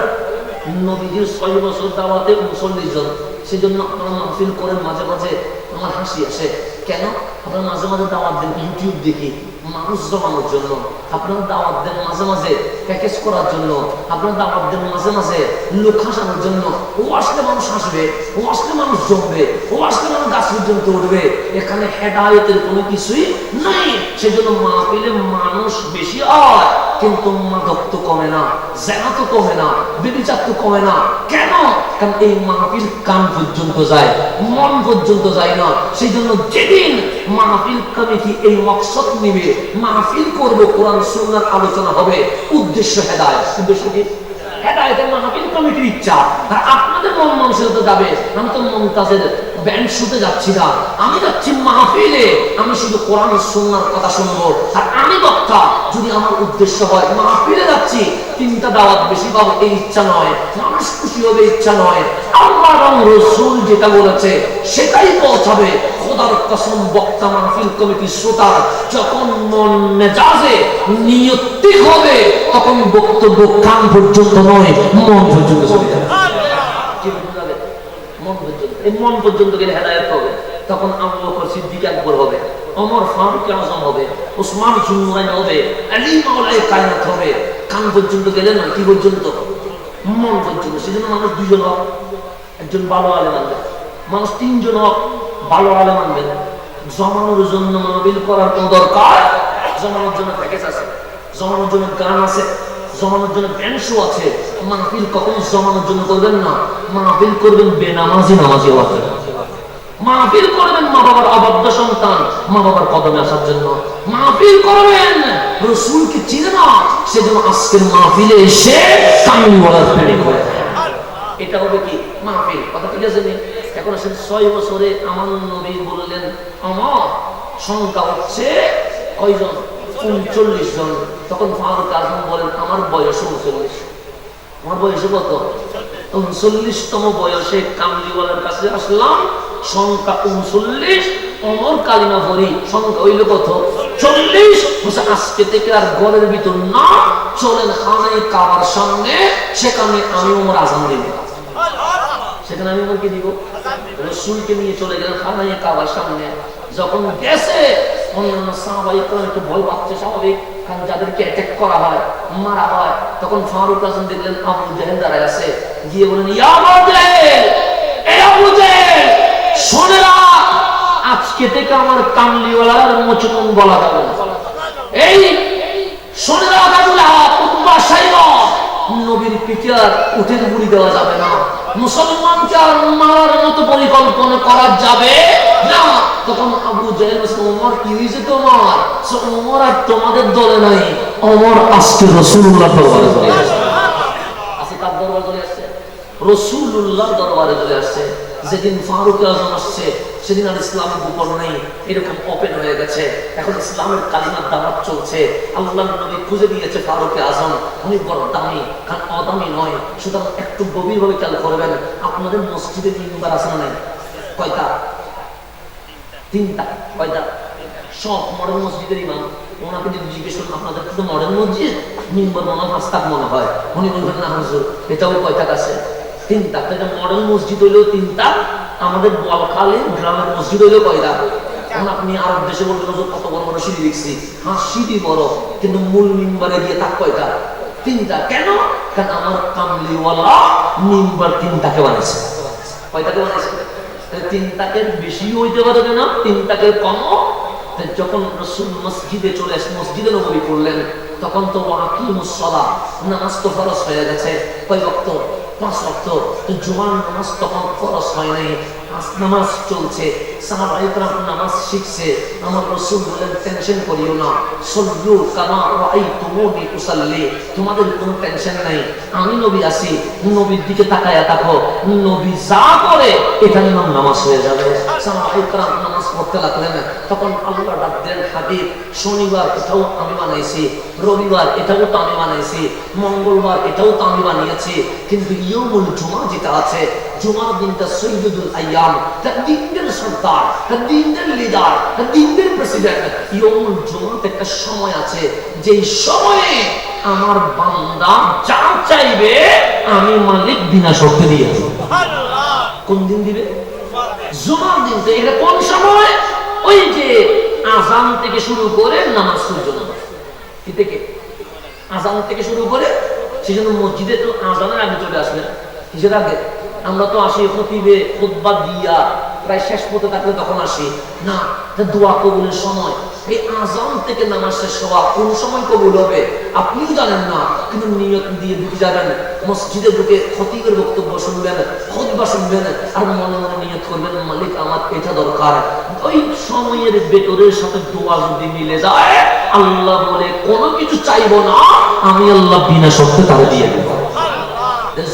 নবীজির 6 বছর দাওয়াতে 39 জন। সেজন্য আপনারা মাহফিল করেন, মাঝে মাঝে আমার হাসি আসে। কেন? আপনারা মাঝে মাঝে দাওয়াত দেন, ইউটিউব দেখি মানুষ জমানোর জন্য, আপনারা দাওয়াত দেন মাঝে মাঝে প্যাকেজ করার জন্য, আপনারা দাওয়াত দেন মাঝে মাঝে লোক হাসানোর জন্য। ও আসলে মানুষ হাসবে, ও আসলে মানুষ জমবে, ও আসলে মানুষ গাছ পর্যন্ত উঠবে। এখানে হেদায়েতের কোনো কিছুই নাই। সেজন্য মাহফিলে মানুষ বেশি হয়, কিন্তু মাদক তো কমে না, জেনা তো কমে না, ব্যভিচার তো কমে না। কেন? কারণ এই মাহফিল কান পর্যন্ত যায়, মন পর্যন্ত যায় না। সেই জন্য যেদিন মাহফিল কমিটি এই মকসদ নিবে, মাহফিল করবে, কোরআন সুন্নাহর আলোচনা হবে, উদ্দেশ্য হেদায়েত। উদ্দেশ্য কি? হেদায়েতের মাহফিল কমিটির ইচ্ছা। আর আপনাদের মন মানসিকতা যাবে। আমি তো মুমতাজের ব্যান্ড শুতে যাচ্ছি না, আমি যাচ্ছি মাহফিলে, আমি শুধু কোরআন সুন্নাহর কথা শুনবো। আর আমি বক্তা, যদি আমার উদ্দেশ্য হয় মাহফিলে যাচ্ছি, তিনটা দাওয়াত বেশি পাবো এই ইচ্ছা নয়, মানুষ খুশি হবে ইচ্ছা নয়, আল্লাহ এবং রাসূল যেটা বলেছে সেটাই পৌঁছাবে। খোদার কসম, বক্তা মাহফিল কমিটি শ্রোতার যখন মন মেজাজে নিয়ত হবে, তখন বক্তব্য কান পর্যন্ত নয়, মন পর্যন্ত চলে যাবে। মন পর্যন্ত, এই মন পর্যন্ত গেলে হেদায়েত হবে। তখন আবু বকর সিদ্দিক আকবর হবে, ওমর ফারুক আজম হবে, ওসমান জুন্নুরাইন হবে, আলী মাওলাই কায়নাত হবে। কান পর্যন্ত গেলে না, কি পর্যন্ত? মন পর্যন্ত। সেজন্য মানুষ দুইজন হোক, একজন ভালো আলেম আনবেন, মানুষ তিনজন হোক, ভালো আলেম আনবেন। জমানোর জন্য মাহফিল করার কোন দরকার? জমানোর জন্য প্যাকেজ আছে, জমানোর জন্য গান আছে, জমানোর জন্য ব্যান্ড শো আছে। মাহফিল কখনো জমানোর জন্য করবেন না। মাহফিল করবেন বেনামাজি নামাজি হওয়ার জন্য। মাহফিল করবেন মা বাবার অবাধ্য সন্তান মা বাবার কদমে আসার জন্য। মাহফিল করবেন রাসূলকে চিনে না, সেজন্য আজকের মাহফিলে এসে কামিলওয়ালার প্রেমে করে। এটা হবে কি মাহফিল? কথা ঠিক আছে নি? এখন আসেন 6 বছরে আমার নবী বললেন আমার সংখ্যা হচ্ছে কয়জন? 39 জন। তখন ফারুক আজম বলেন আমার বয়স 39। আমার বয়সে কত? 39তম বয়সে কামলিওয়ালার কাছে আসলাম, সংখ্যা 39। ওমর কালিমা পড়ি, সংখ্যা হইল কত? 40। আজকে থেকে আর ঘরের ভিতর না, চলেন খানায় কাবার সামনে, সেখানে আমি ওমর আজান দিব। সেখানে আমি ওমরকে দিব, রাসূলকে নিয়ে চলে গেলেন খানায় কাবার সামনে। যখন গেছে অন্যান্য সাহাবায়ে কেরাম একটু ভয় পাচ্ছে, স্বাভাবিক, কারণ যাদেরকে অ্যাটাক করা হয়, মারা হয়। তখন ফারুক আজম দেখলেন আবু জেহেল দাঁড়ায় আছে, গিয়ে বলেন ইয়া আবু জেহেল, এ আবু জেহেল, শুনে রাখ, আজকে থেকে আমার কামলিওয়ালার মোচন বলা যাবে না। এই শুনে রাখ আবু লাহাব, উতবা, শাইবা, নবীর পিঠে আর উটের মুড়ি দেওয়া যাবে না, মুসলমানকে আর মারার মতো পরিকল্পনা করা যাবে না। তখন আবু জেহেল বলছে ওমর কি হয়েছে তোমার? ওমর আর তোমাদের দলে নাই, ওমর আজকে রাসূলুল্লাহর দরবারে চলে আসছে। আজকে কার দরবারে চলে আসছে? রাসূলুল্লাহর দরবারে চলে আসছে। যেদিন ফারুক আজম আসছে সেদিন আর ইসলামের উপর নেই, এরকম ওপেন হয়ে গেছে। এখন ইসলামের কালিমার দাওয়াত চলছে। আল্লাহর নবী খুঁজে দিয়েছে ফারুক আজম, উনি বড় দামি, কারণ অদামি নয়। সুতরাং একটু গভীরভাবে খেয়াল করবেন, আপনাদের মসজিদে মিম্বার আছে না নাই? কয়টা? 3টা। কয়টা? সব মডেল মসজিদের ইমাম। ওনাকে যদি জিজ্ঞেস করুন আপনাদের তো মডেল মসজিদ, মিম্বার মনে হয় 5টা মনে হয়, উনি বলবেন না হুজুর এটাও কয়টা আছে? 3টা। তাহলে মডেল মসজিদ হইলেও 3টা, আমাদের বলখালী গ্রামের মসজিদ হইলেও কয়টা? এখন আপনি আরব দেশে বলবেন কত বড় বড় সিঁড়ি দেখছি, হ্যাঁ সিঁড়ি বড়, কিন্তু মূল মিম্বারে গিয়ে থাক কয়টা? 3টা। কেন? কারণ আমার কামলিওয়ালা মিম্বার 3টাকে বানাইছে। কয়টাকে বানাইছে? 3টাকে বেশি হইতে পারবে না, 3টাকে কমও। যখন রাসূল মসজিদে চলে আসে, মসজিদে নববী পড়লেন, তখন তো আকিমুস সালাহ, নামাজ তো ফরজ হয়ে গেছে। কয় ওয়াক্ত? 5 ওয়াক্ত। জুমার নামাজ তখন ফরজ হয় নাই, নামাজ চলছে। সাহাবায়ে কেরাম নামাজ শিখছে। আমার রাসূল বলেন টেনশন করিও না, সল্লু কামা রাআইতুমুনি উসাল্লি, তোমাদের কোনো টেনশন নাই, আমি নবী আছি, নবীর দিকে তাকায়া থাকো, নবী যা করে এখানে নামাজ হয়ে যাবে। সাহাবায়ে কেরাম নামাজ পড়তে লাগলেন। তখন আল্লাহ ডাক দেন হাবিব, শনিবার এটাও আমি বানাইছি, রবিবার এটাও তো আমি বানাইছি, মঙ্গলবার এটাও তো আমি বানিয়েছি, কিন্তু ইয়াউমুল জুমা যেটা আছে, জুমার দিনটা সৈয়দুল আইয়াম, তার দিনের সর্দার, তার দিনের লিডার, তার দিনের প্রেসিডেন্ট। ইয়াউমুল জুমাতে একটা সময় আছে, যেই সময়ে আমার বান্দা যা চাইবে আমি মালিক বিনা শর্তে দিয়ে দেব। কোন দিন দিবে? জুমার দিন। এটা কোন সময়? ওই যে আজান থেকে শুরু করে নামাজ পর্যন্ত, কি থেকে আজান থেকে শুরু করে, সেই জন্য মসজিদে তো আজানের আগে চলে আসবেন। কিসের আগে? আমরা তো আসি খতিবে খুতবা দিয়া প্রায় শেষ পথে থাকলে তখন আসি না, দোয়া কবুলের সময়। এই আজান থেকে নামাজ শেষ হওয়া কোন সময় কবুল হবে আপনিও জানেন না, কিন্তু নিয়ত দিয়ে ঢুকে যাবেন মসজিদে, ঢুকে খতিবের বক্তব্য শুনবেন, খুতবা শুনবেন, আর মনে মনে নিয়ত করবেন মালিক আমার এটা দরকার। ওই সময়ের ভেতরের সাথে দোয়া যদি মিলে যায়, আল্লাহ বলে কোনো কিছু চাইবো না, আমি আল্লাহ বিনা শর্তে তারা দিয়ে দেব।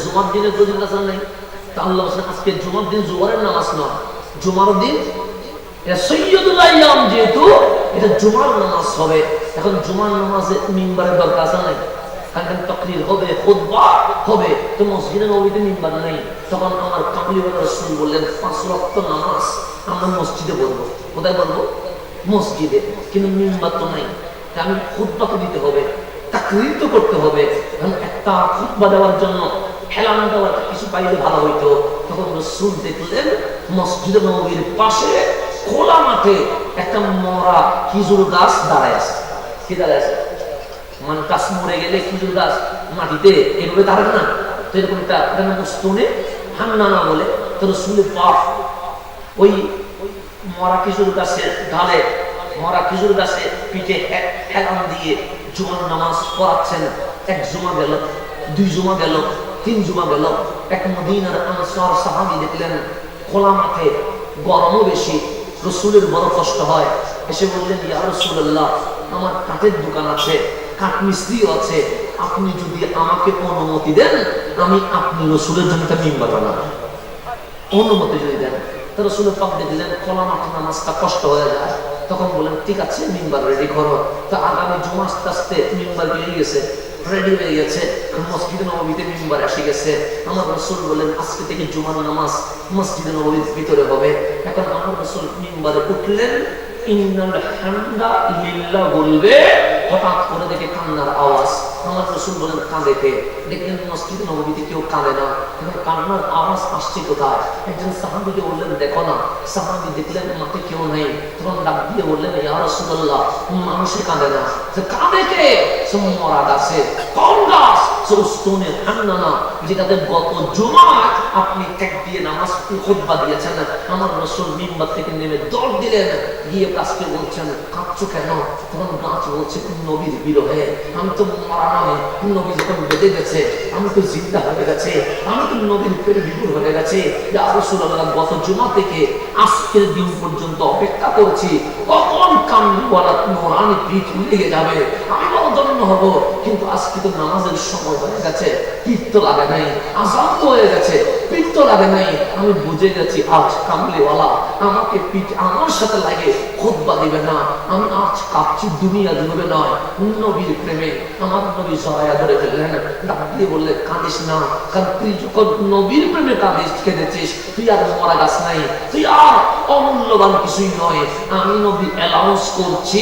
জুমার দিনের ফজিলত নাই, তা আল্লাহ বলেন আজকে জুমার দিন জোহরের নামাজ নয়, জুমার দিন এটা সৈয়দুল আইয়াম, যেহেতু এটা জুমার নামাজ হবে। এখন জুমার নামাজে মিম্বারের দরকার আছে নাই? কারণ তাকরীর হবে, খুতবা হবে, তো মসজিদে নববীতে মিম্বার নাই। তখন আমার কামলিওয়ালা রাসূল বললেন 5 ওয়াক্ত নামাজ আমরা মসজিদে পড়বো। কোথায় পড়বো? মসজিদে, কিন্তু মিম্বার তো নাই। আমি খুতবা তো দিতে হবে, তাকরীর তো করতে হবে। কারণ একটা খুতবা দেওয়ার জন্য হেলানো দেওয়ার কিছু পাইলে ভালো হইতো। তখন রাসূল দেখলেন মসজিদে নববীর পাশে খোলা মাঠে একটা মরা খেজুর গাছ দাঁড়ায় আছে। কি দাঁড়ায় আছে? মানে গাছ মরে গেলে খেজুর গাছ মাটিতে এভাবে দাঁড়ায় না, তো এরকম একটা মুস্তুনে হান্নানা বলে, তো রাসূলের পাক ওই মরা খেজুর গাছের ঢালে, মরা খেজুর গাছে পিঠে হেলান দিয়ে জুমার নামাজ পড়াচ্ছেন। 1 জুমা গেল, 2 জুমা গেল, 3 জুমা গেল। এক মদিনার আনসার সাহাবী দেখলেন খোলা মাঠে, গরমও বেশি, রাসূলের বড় কষ্ট হয়। এসে বললেন ইয়া রাসূলুল্লাহ, আমার কাঠের দোকান আছে, কাঠ মিস্ত্রিও আছে, আপনি যদি আমাকে অনুমতি দেন আমি আপনি রাসূলের জন্য একটা মিম্বার বানাবো, অনুমতি যদি দেন। তো রাসূলের পাক দেখলেন খোলা মাঠে নামাজটা কষ্ট হয়ে যায়। তখন বলেন ঠিক আছে মিম্বার রেডি করো। তো আগামী জুমা আস্তে আস্তে মিম্বার বেরিয়ে গেছে, রেডি হয়ে গেছে, মসজিদে নববীতে মিম্বার এসে গেছে। আমার রাসূল বলেন আজকে থেকে জুমার নামাজ মসজিদে নববীর ভিতরে হবে। এখন আমার রাসূল মিম্বারে উঠলেন, ইন্নাল হামদা লিল্লাহ বলবে, হঠাৎ করে দেখে কান্নার আওয়াজ। আমার রাসূল বলেন কাঁদে কে? দেখলেন মসজিদে নববীতে কেউ কাঁদে না, কিন্তু কান্নার আওয়াজ আসছে কোথায়? একজন সাহাবীকে বললেন দেখো না। সাহাবী দেখলেন মাঠে কেউ নেই, তখন ডাক দিয়ে বললেন ইয়া রাসূলুল্লাহ, মানুষে কাঁদে না, কাঁদে কে? মরা গাছে। কোন গাছ? সুস্তুনে হান্নানা, যেটাতে গত জুমায় আপনি ত্যাগ দিয়ে নামাজ খুতবা দিয়েছেন। আমার রাসূল মিম্বার থেকে নেমে দৌড় দিলেন, গিয়ে গাছকে বলছেন কাঁদছো কেন? তখন গাছ বলছে নবীর বিরহে, আমি তো মারা নয়, নবী যখন বেঁধে গেছে আমি তো জিন্দা হয়ে গেছে, আমি তো নবীর পেটে বিপুল হয়ে গেছে। ইয়া রাসূলুল্লাহ, গত জুমা থেকে আজকের দিন পর্যন্ত অপেক্ষা করছি কখন কামলিওয়ালা নোরানি পিঠ লেগে যাবে, আমি জন্য হব। কিন্তু আজকে তো নামাজের সময় হয়ে গেছে, পিঠ তো লাগে নাই, আযান তো হয়ে গেছে, পিঠ তো লাগে নাই। আমি বুঝে গেছি আজ কামলিওয়ালা আমাকে পিঠ আমার সাথে লাগে খুতবা দিবে না। আমি আজ কাঁপছি দুনিয়া জুড়ে নয়, নবীর প্রেমে। আমার নবী সহায়া ধরে ফেললেন, ডাক দিয়ে বললে কাঁদিস না, কারণ তুই যখন নবীর প্রেমে কাঁদিস কেঁদেছিস, তুই আর মরা গাছ নাই, তুই আর অমূল্যবান কিছুই নয়। আমি নবী অ্যালাউন্স করছি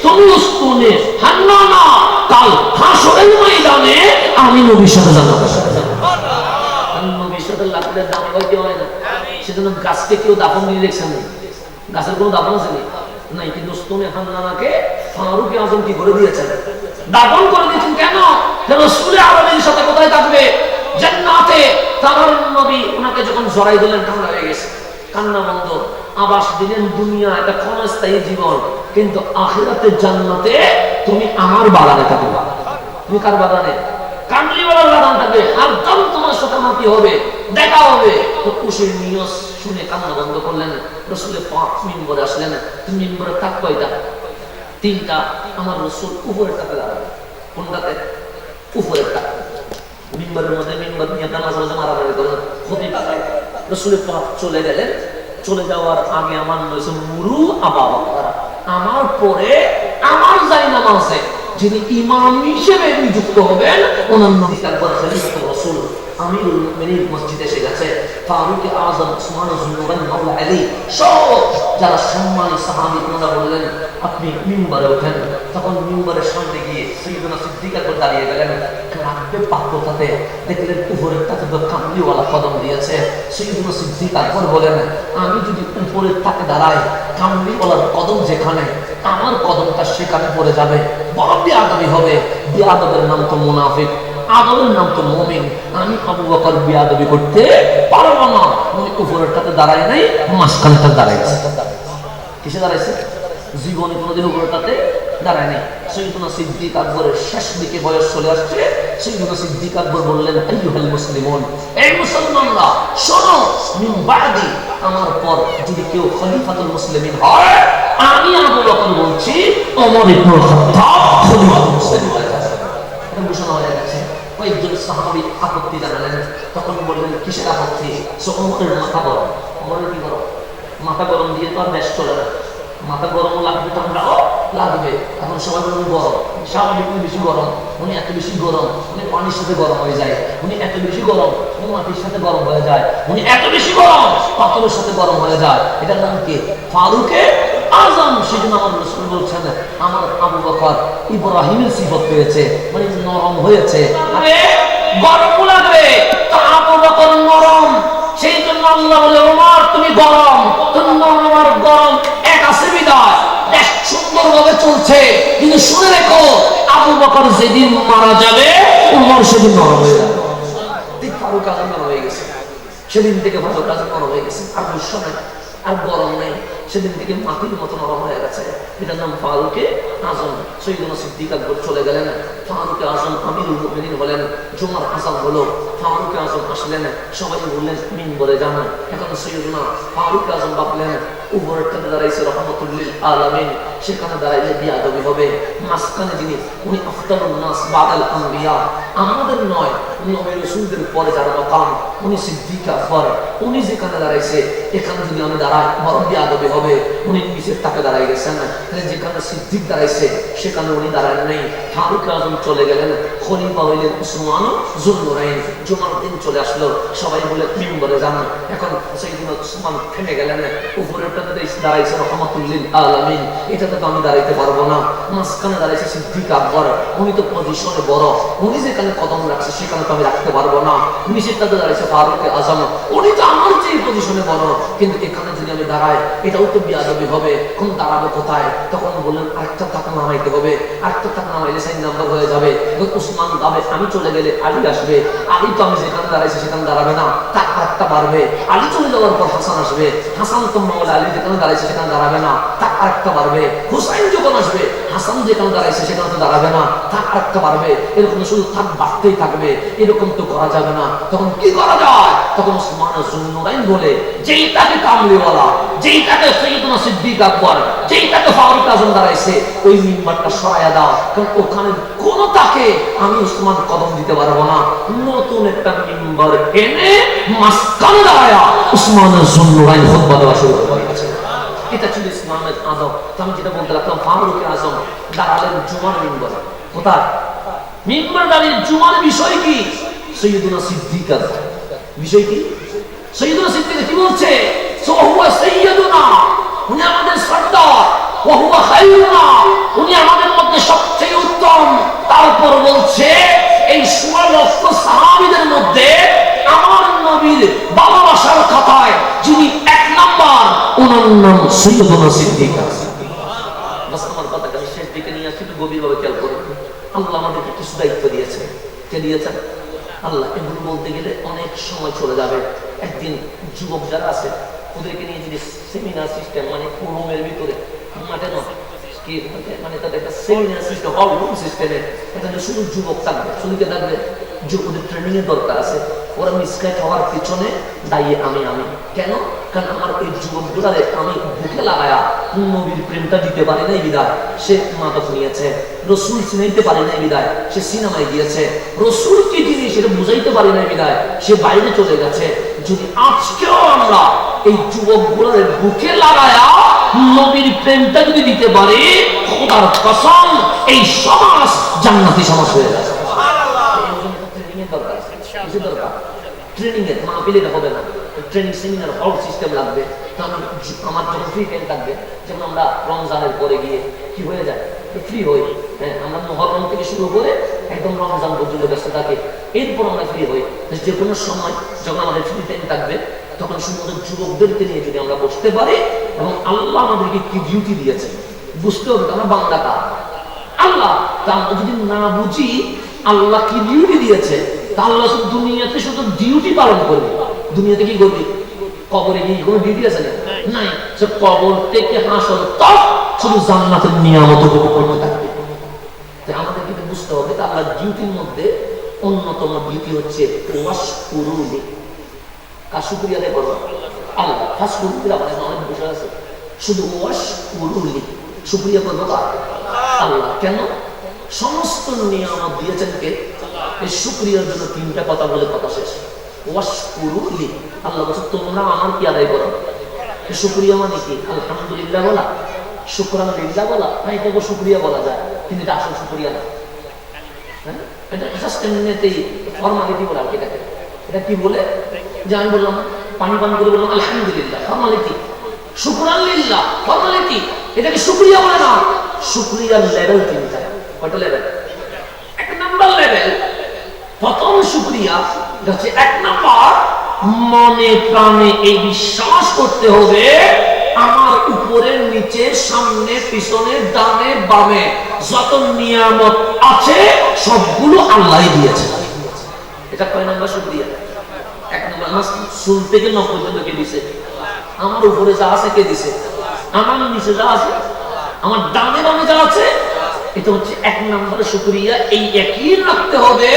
তুমি উস্তুনে হান্নানা, কাল হাসরের ময়দানে আমি নবীর সাথে জান্নাতে যাব। আমি নবীর সাথে লাগলে দাম হইতে হয় না। সেজন্য গাছকে কেউ দাফন দিয়ে দেখছেন না, গাছের কোনো দাফন আছে নাই, কিন্তু উস্তুনে হান্নানাকে ফারুক আজম কি করে দিয়েছেন? দাফন করে দিয়েছেন। কেন? রাসূলের আরবের সাথে কোথায় থাকবে? জান্নাতে। তার নবী ওনাকে যখন জড়াই দিলেন ঠান্ডা হয়ে গেছে, কান্না বন্ধ। আবাস দিলেন দুনিয়া এটা ক্ষণস্থায়ী জীবন, কিন্তু আখিরাতে জান্নাতে তুমি আমার বাগানে থাকবে। তুমি কার বাগানে? কামলিওয়ালার বাগান থাকবে। আর তখন তোমার সাথে আমার কি হবে? দেখা হবে। তো খুশির নিয়ত শুনে কান্না বন্ধ করলেন। রাসূলের পাক মিম্বরে আসলেন। তুমি মিম্বরে থাক কয়টা? 3টা। আমার রাসূল উপরে থাকতে দাঁড়াবে। কোনটাতে? উপরের টা। মিম্বরের মধ্যে মিম্বর নিয়ে নামাজ মারামারি করেন, খতিব রাসূলের পাক চলে গেলেন। চলে যাওয়ার আগে আমার নয়ছে মুরু আবা বকর, আমার পরে আমার জায়নামাজে যিনি ইমাম হিসেবে নিযুক্ত হবেন ওনার নাম তাকবীর খলিফাতুর রাসূল আমিরুল মুমিনিন মসজিদে এসে গেছে। ফারুক আযম উসমান যুননুরান মাওলা আলী সব যারা সম্মানী সাহাবী ওনারা বললেন আপনি মিম্বরে ওঠেন। তখন মিম্বরের সামনে গিয়ে সাইয়েদনা সিদ্দিক আকবর দাঁড়িয়ে গেলেন। রাখবে পাত্রটাতে দেখলেন উপরের তাকে তো কামলিওয়ালা কদম দিয়েছে। সাইয়েদনা সিদ্দিক আকবর বলেন আমি যদি উপরের তাকে দাঁড়াই, কামলিওয়ালার কদম যেখানে আমার কদমটা সেখানে পড়ে যাবে, বড় বেয়াদবি হবে। বেয়াদবের নাম তো মুনাফিক, আদবের নাম তো মুমিন। আমি আবু বকর বেয়াদবি করতে পারবো না। উনি উপরেরটাতে দাঁড়ায় নাই, মাঝখানটা দাঁড়াইছে। কিসে দাঁড়াইছে? জীবনে কোনোদিন উপরেরটাতে দাঁড়ায় নাই। সৈয়দনা সিদ্দিক আকবরের শেষ দিকে বয়স চলে আসছে। সৈয়দনা সিদ্দিক আকবর বললেন, আইয়ুহাল মুসলিমুন, এই মুসলমানরা শোনো, মিন বাদি, আমার পর যদি কেউ খলিফাতুল মুসলিমিন হয়, আমি আবু বকর বলছি ওমর ইবনুল খাত্তাব খলিফাতুল মুসলিমিন হয়ে যাবে। এটা ঘোষণা হয়ে গেছে। কয়েকজন সাহাবী আপত্তি জানালেন। তখন বললেন, কিসের আপত্তি? ওমরের মাথা গরম। ওমরের কি গরম? মাথা গরম দিয়ে তো আর দেশ চলে না। মাথা গরম লাগবে, ঠান্ডাও লাগবে। এখন সবাই বলুন গরম, স্বাভাবিক বেশি গরম। উনি এত বেশি গরম, উনি পানির সাথে গরম হয়ে যায়। উনি এত বেশি গরম, উনি মাটির সাথে গরম হয়ে যায়। উনি এত বেশি গরম, পাথরের সাথে গরম হয়ে যায়। এটার নাম কি? ফারুকে আজম। সেজন্য আমার রাসূল বলছেন, আমার আবু বকর ইব্রাহিমের সিফত পেয়েছে, মানে নরম হয়েছে। আরে গরম লাগবে তো আবু বকর নরম। সেই জন্য আল্লাহ বলে, ওমর তুমি গরম, তুমি নরম আর গরম এক আছে বিদায়। দেশ সুন্দরভাবে চলছে, কিন্তু শুনে রেখো, আবু বকর যেদিন মারা যাবে, ওমর সেদিন নরম হয়ে যাবে। ঠিক ফারুক আজম নরম হয়ে গেছে। সেদিন থেকে ফারুক আজম নরম হয়ে গেছে। আর গুসা নেই, আর গরম নেই। সেদিন থেকে মাটির মতো নরম হয়ে গেছে। এটার নাম ফারুকে আজম। সৈয়দনা সিদ্দিক আকবর চলে গেলেন। ফারুকে আজম আমিরুল মুমিনিন হলেন। জুমার আযান হলো, ফারুকে আজম আসলেন। সবাই বললেন মিম্বরে যান। এখন সৈয়দনা ফারুকে আজম ভাবলেন, উপরেরটাতে দাঁড়াইছে রহমাতুল লিল আলামিন, সেখানে দাঁড়াইলে বিয়াদবি হবে। মাঝখানে যিনি, উনি আফদালুন নাস বাদাল আম্বিয়া, আমাদের নয়, নবী রাসূলদের পরে যার মাকাম, উনি সিদ্দিক আকবর। উনি যেখানে দাঁড়াইছে, এখানে যদি আমি দাঁড়াই, বড় বিয়াদবি হবে। উনি নিচের তাকে দাঁড়াই গেছেন। যেখানে সিদ্দিক দাঁড়াইছে, সেখানে উনি দাঁড়ান নাই। ফারুক আজম চলে গেলেন। খলিফা হইলেন উসমান যুলনুরাইন। জুমার দিন চলে আসলো, সবাই বলে মিম্বরে যান। এখন সাইয়েদনা উসমান থেমে গেলেন। উপরেরটাতে দাঁড়াইছে রহমাতুল লিল আলামিন, এটাতে তো আমি দাঁড়াইতে পারবো না। মাঝখানে দাঁড়াইছে সিদ্দিক আকবর, উনি তো পজিশনে বড়, উনি যেখানে কদম রাখছে সেখানে তো আমি রাখতে পারবো না। নিচেরটাতে দাঁড়াইছে ফারুকে আজম, উনি তো আমার চেয়ে পজিশনে বড়, কিন্তু এখানে যদি আমি দাঁড়াই, এটাও তো বিয়াদবি হবে। কোন দাঁড়াবো কোথায়? তখন বললেন, আরেকটা টাকা নামাইতে হবে। আরেকটা টাকা নামাইলে 4 নাম্বার হয়ে যাবে। উসমান যাবে, আমি চলে গেলে আলী আসবে। আলী তো আমি যেখানে দাঁড়াইছি সেখানে দাঁড়াবে না, তার আরেকটা বাড়বে। আলী চলে যাওয়ার পর হাসান আসবে। হাসান তো মাওলা আলী যেখানে দাঁড়াইছে সেখানে দাঁড়াবে না, তার আরেকটা বাড়বে। হুসাইন যখন আসবে, হাসান যেখানে দাঁড়াইছে সেখানে তো দাঁড়াবে না, তার আরেকটা বাড়বে। এরকম শুধু থাক বাড়তেই থাকবে। এরকম তো করা যাবে না। তখন কি করা যায়? তখন উসমান যুলনুরাইন বলে, যেই তাকে কামলিওয়ালা, যেই তাকে সৈয়দনা সিদ্দিক আকবর, যেই তাকে ফারুক আজম দাঁড়াইছে, ওই মিম্বারটা সরাইয়া দাও। কারণ ওখানে কোন তাকে আমি উসমান কদম দিতে পারবো না। নতুন একটা মিম্বার এনে মাঝখানে দাঁড়ায়া উসমান যুলনুরাইন খুতবা দেওয়া শুরু করে দিয়েছে। এটা ছিল ইসলামের আদব। আমি যেটা বলতে লাগলাম, ফারুক আজম দাঁড়ালেন জুমার মিম্বার। কোথায়? মিম্বার দাঁড়িয়ে জুমার বিষয় কি? সৈয়দনা সিদ্দিক আকবর। বিষয় কি? সৈয়দনা সিদ্দিক কি বলছে? সোহুয়া সাইয়্যিদুনা, উনি আমাদের সর্দার। ওয়া হুয়া খায়রুনা, উনি আমাদের মধ্যে সবচেয়ে উত্তম। তারপর বলছে, এই 16 লক্ষ সাহাবীদের মধ্যে আমার নবীর ভালোবাসার কথায় যিনি 1 নাম্বার, ওনার নাম সৈয়দনা সিদ্দিক আকবর। বাস আমার কথাটা আমি শেষ দিকে নিয়ে আসছি, একটু গভীরভাবে খেয়াল করুন। আল্লাহ আমাদেরকে কিছু দায়িত্ব দিয়েছে। কে দিয়েছেন? আল্লাহ। এগুলো বলতে গেলে অনেক সময় চলে যাবে। একদিন যুবক যারা আছে, ওদেরকে নিয়ে যদি সেমিনার সিস্টেম, মানে রুমের ভিতরে, মাঠে নয়, কি মানে তাদের একটা সেমিনার সিস্টেম, হল রুম সিস্টেমে, এখানে শুধু যুবক থাকবে। শুধু কে থাকবে? ওদের ট্রেনিং এর দরকার আছে। ওরা মিসগাইড হওয়ার পিছনে দায়ী আমি। কেন? কারণ আমার এই যুবকগুলারে আমি বুকে লাগায়া নবীর প্রেমটা দিতে পারি নাই বিদায় সে মাদক নিয়েছে। রসুল চিনাইতে পারি নাই বিদায় সে সিনেমায় গিয়েছে। রসুল কি জিনিস সেটা বুঝাইতে পারি নাই বিদায় সে বাইরে চলে গেছে। যদি আজকেও আমরা এই যুবকগুলারে বুকে লাগায়া নবীর প্রেমটা যদি দিতে পারি, খোদার কসম এই সমাজ জান্নাতি সমাজ হয়ে যাবে। ট্রেনিং এর মাহফিলে হবে না, ট্রেনিং সেমিনার হল সিস্টেম লাগবে। তো আমার যখন ফ্রি টাইম থাকবে, যেমন আমরা রমজানের পরে গিয়ে কি হয়ে যায়, ফ্রি হই। হ্যাঁ, আমরা মুহররম থেকে শুরু করে একদম রমজান পর্যন্ত ব্যস্ত থাকি। এরপর আমরা ফ্রি হই। যে কোনো সময় যখন আমাদের ফ্রি টাইম থাকবে, তখন শুধুমাত্র যুবকদেরকে নিয়ে যদি আমরা বসতে পারি, এবং আল্লাহ আমাদেরকে কি ডিউটি দিয়েছে, বুঝতে হবে আমরা বান্দা কার, আল্লাহ। তা আমরা যদি না বুঝি আল্লাহ কি ডিউটি দিয়েছে, তা আল্লাহ শুধু দুনিয়াতে শুধু ডিউটি পালন করবে। দুনিয়াতে কি করবি? কবরে গিয়ে কোনো ডিউটি আছে না? নাই। সে কবর থেকে হাসর তক শুধু জান্নাতের নিয়ামত উপভোগ করতে থাকবে। তাই আমাদের কিন্তু বুঝতে হবে আল্লাহ ডিউটির মধ্যে অন্যতম ডিউটি হচ্ছে ওয়াশকুরুনি, কার শুকরিয়া আদায় করো? আল্লাহ। ফাশকুরুনি আমাদের অনেক বিষয় আছে, শুধু ওয়াশকুরুনি শুকরিয়া করবো কার? আল্লাহ। কেন? সমস্ত নিয়ামত দিয়েছেন কে? এই শুকরিয়ার জন্য তিনটা কথা বলে কথা শেষ। ওয়াশকুরুনি, আল্লাহ বলছে তোমরা আমার কি আদায় করো? শুকরিয়া মানে কি? আলহামদুলিল্লাহ বলা, শুকরান লিল্লাহ বলা, না এটা শুকরিয়া বলা যায়, কিন্তু এটা আসল শুকরিয়া না। হ্যাঁ, এটা জাস্ট এমনিতেই ফর্মালিটি বলে আর কি। এটা কি বলে যে আমি বললাম পানি পান করে বললাম আলহামদুলিল্লাহ, ফর্মালিটি। শুকরান লিল্লাহ ফর্মালিটি, এটাকে শুকরিয়া বলে না। শুকরিয়ার লেভেল তিনটা। কয়টা লেভেল? এক নাম্বার লেভেল প্রথম শুকরিয়া, এটা হচ্ছে এক নাম্বার মনে প্রাণে এই বিশ্বাস করতে হবে আমার উপরের নিচে সামনে পিছনে ডানে বামে যত নিয়ামত আছে সবগুলো আল্লাহ দিয়েছে। এটা কয় নাম্বার শুকরিয়া? এক নাম্বার। আমার শুরু থেকে নখ পর্যন্ত কে দিছে? আমার উপরে যা আছে কে দিছে? আমার নিচে যা আছে, আমার ডানে বামে যা আছে, এটা হচ্ছে এক নাম্বার শুকরিয়া। এই একই রাখতে হবে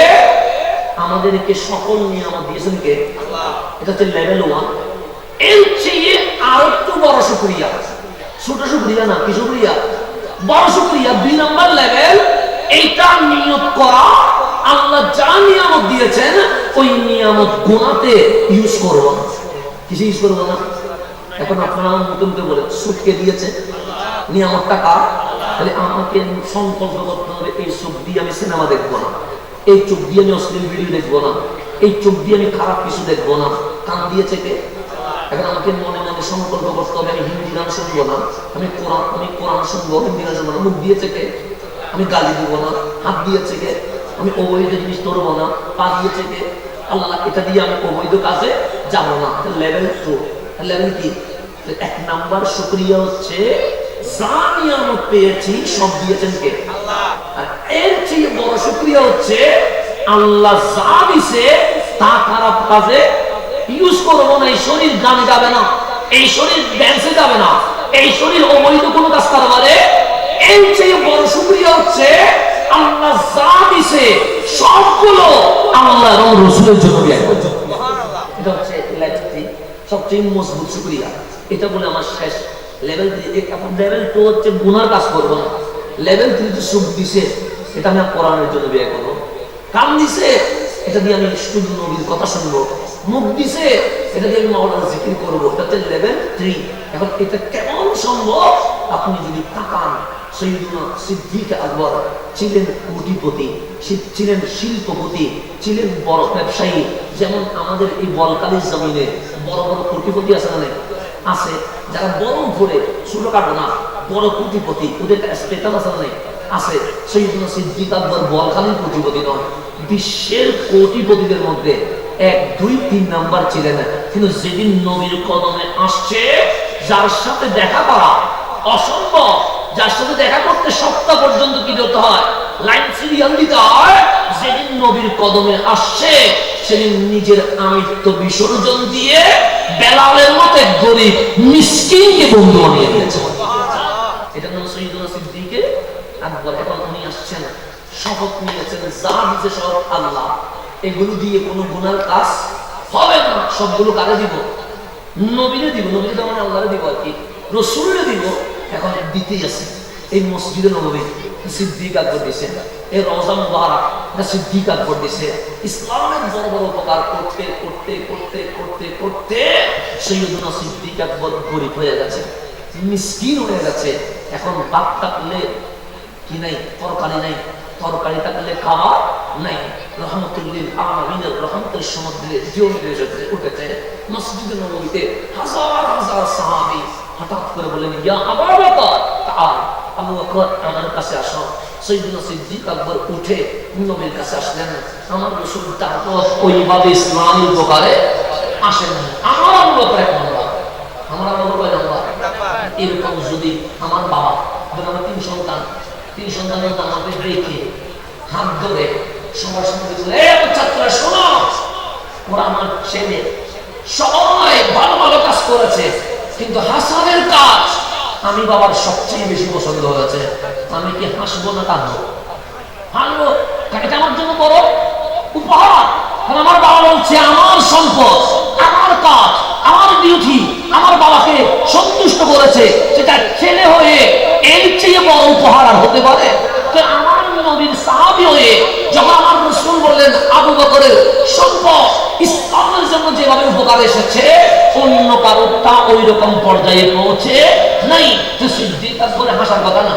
আমাদেরকে সকল নিয়ামত দিয়েছেন কে? এটা হচ্ছে লেভেল 1। এর চেয়ে আর একটু বড় শুকরিয়া, ছোট শুকরিয়া না, কি শুকরিয়া? বড় শুকরিয়া। 2 নাম্বার লেভেল, এইটা নিয়ত করা আল্লাহ যা নিয়ামত দিয়েছেন ওই নিয়ামত গুনাতে ইউজ করব না। কিসে ইউজ করব না? এখন আপনারা নতুন করে বলে সুদকে দিয়েছে, নিয়ামতটা কার? তাহলে আমাকে সংকল্প করতে হবে এই চোখ দিয়ে আমি সিনেমা দেখবো না, এই চোখ দিয়ে আমি অশ্লীল ভিডিও দেখবো না, এই চোখ দিয়ে আমি খারাপ কিছু দেখবো না। কান দিয়েছে কে? এখন আমাকে মনে মনে সংকল্প করতে হবে আমি হিন্দি গান শুনবো না, আমি কোরআন শুনবো, হিন্দি গান শুনবো না। মুখ দিয়েছে কে? আমি গালি দিব না। হাত দিয়েছে কে? আমি অবৈধ জিনিস ধরবো না। পা দিয়েছে কে? আল্লাহ। এটা দিয়ে আমি অবৈধ কাজে যাবো না। লেভেল 2। লেভেল কি? এক নাম্বার শুকরিয়া হচ্ছে যা নিয়ামত পেয়েছি সব দিয়েছেন কে? আল্লাহ। আর এর চেয়ে বড় শুকরিয়া হচ্ছে আল্লাহ যা দিছে তা খারাপ কাজে ইউজ করবো না। এই শরীর গানে যাবে না, এই শরীর ড্যান্সে যাবে না, এই শরীর অবৈধ কোনো কাজ করবে। এর চেয়ে বড় শুকরিয়া হচ্ছে আল্লাহ যা দিছে সবগুলো আল্লাহ এবং রাসূলের জন্য ব্যয় করতে। এটা হচ্ছে লেভেল 3, সবচেয়ে মজবুত শুকরিয়া। এটা বলে আমার শেষ। লেভেল 3। এখন লেভেল 2 হচ্ছে গুনার কাজ করবো না। লেভেল 3 যে সুখ দিছে এটা আমি কোরআনের জন্য ব্যয় করবো। কান দিছে এটা দিয়ে আমি শুধু নবীর কথা শুনবো। মুখ দিছে এটা দিয়ে আমি মাওলানার জিকির করবো। এটা হচ্ছে লেভেল 3। এখন এটা কেমন সম্ভব? আপনি যদি তাকান, সাইয়্যিদুনা সিদ্দিক আকবর ছিলেন কোটিপতি, ছিলেন শিল্পপতি, ছিলেন বড় ব্যবসায়ী। যেমন আমাদের এই বলকালীর জমিনে বড় বড় কোটিপতি আছে না? আছে। যারা বড় উপরে ছোটখাটো না, বড় কোটিপতি, ওদের স্টেটাস আছে না? আছে। সাইয়্যিদুনা সিদ্দিক আকবর বলকালীর কোটিপতি নয়, বিশ্বের কোটিপতিদের মধ্যে 1, 2, 3 নাম্বার ছিলেন। কিন্তু যেদিন নবীর কদমে আসছে, যার সাথে দেখা করা অসম্ভব, যার সাথে দেখা করতে সপ্তাহ পর্যন্ত কি করতে হয়? লাইন সিরিয়াল দিতে হয়। যেদিন নবীর কদমে আসছে সেদিন নিজের আমিত্ব বিসর্জন দিয়ে বেলালের মতো গরিব মিসকিনকে বন্ধু বানিয়ে দিয়েছে। এটা নাম সাইয়্যিদুনা সিদ্দিক আকবর। এখন উনি আসছেন, শপথ নিয়েছেন যা দিতে সব আল্লাহ, এগুলো দিয়ে কোনো গুনার কাজ হবে না। সবগুলো কারে দিব? নবীরে দিব। নবীরে তো মানে আল্লাহরে দিব আর কি, রাসূলরে দিব। এখন দিতেই আছে। এই মসজিদে নববী সিদ্দিক আকবর দিছে, এই রওজা মুবারক এটা সিদ্দিক আকবর দিছে। ইসলামের বড় বড় উপকার করতে করতে করতে করতে করতে সাইয়্যিদুনা সিদ্দিক আকবর গরিব হয়ে গেছে, মিসকিন হয়ে গেছে। এখন ভাত থাকলে কি নাই? তরকারি নাই। তরকারি থাকলে খাওয়া নাই। রহমতুল্লিল আলামিনের রহমতের সমুদ্রে জমে উঠেছে। মসজিদে নববীতে হাজার হাজার সাহাবী হঠাৎ করে বলেন, ইয়া আবু বকর তাআল, আবু বকর আমার কাছে আসো। সাইয়্যিদুনা সিদ্দিক আকবর উঠে নবীর কাছে আসলেন। আমার রাসূল তারপর ওইভাবে ইসলামী উপকারে আসেন। আমার আবু বকর এক নম্বর, আমার আবু বকর এক নম্বর। এরকম যদি আমার বাবা আমার তিন সন্তানের আমাকে রেখে হাত ধরে সবার সঙ্গে ছাত্ররা শোনো, ওরা আমার ছেলে, সবাই ভালো ভালো কাজ করেছে, কিন্তু হাসানের কাজ আমি বাবার সবচেয়ে বেশি পছন্দ হয়েছে। আমি কি হাসবো না কাঁদবো? হাসবো, এটা আমার জন্য বড় উপহার। কারণ আমার বাবা বলছে আমার সম্পদ, আমার কাজ, আমার ডিউটি আমার বাবাকে সন্তুষ্ট করেছে, সেটা ছেলে হয়ে এর চেয়ে বড় উপহার আর হতে পারে? আমার নবীর সাহাবী হয়ে যখন আমার রাসূল বললেন আবু বকরের সম্পদ ইসলামের জন্য যেভাবে উপকার এসেছে, অন্য কারোরটা ওই রকম পর্যায়ে পৌঁছে নাই। তো সিদ্দিক আকবরের হাসার কথা না,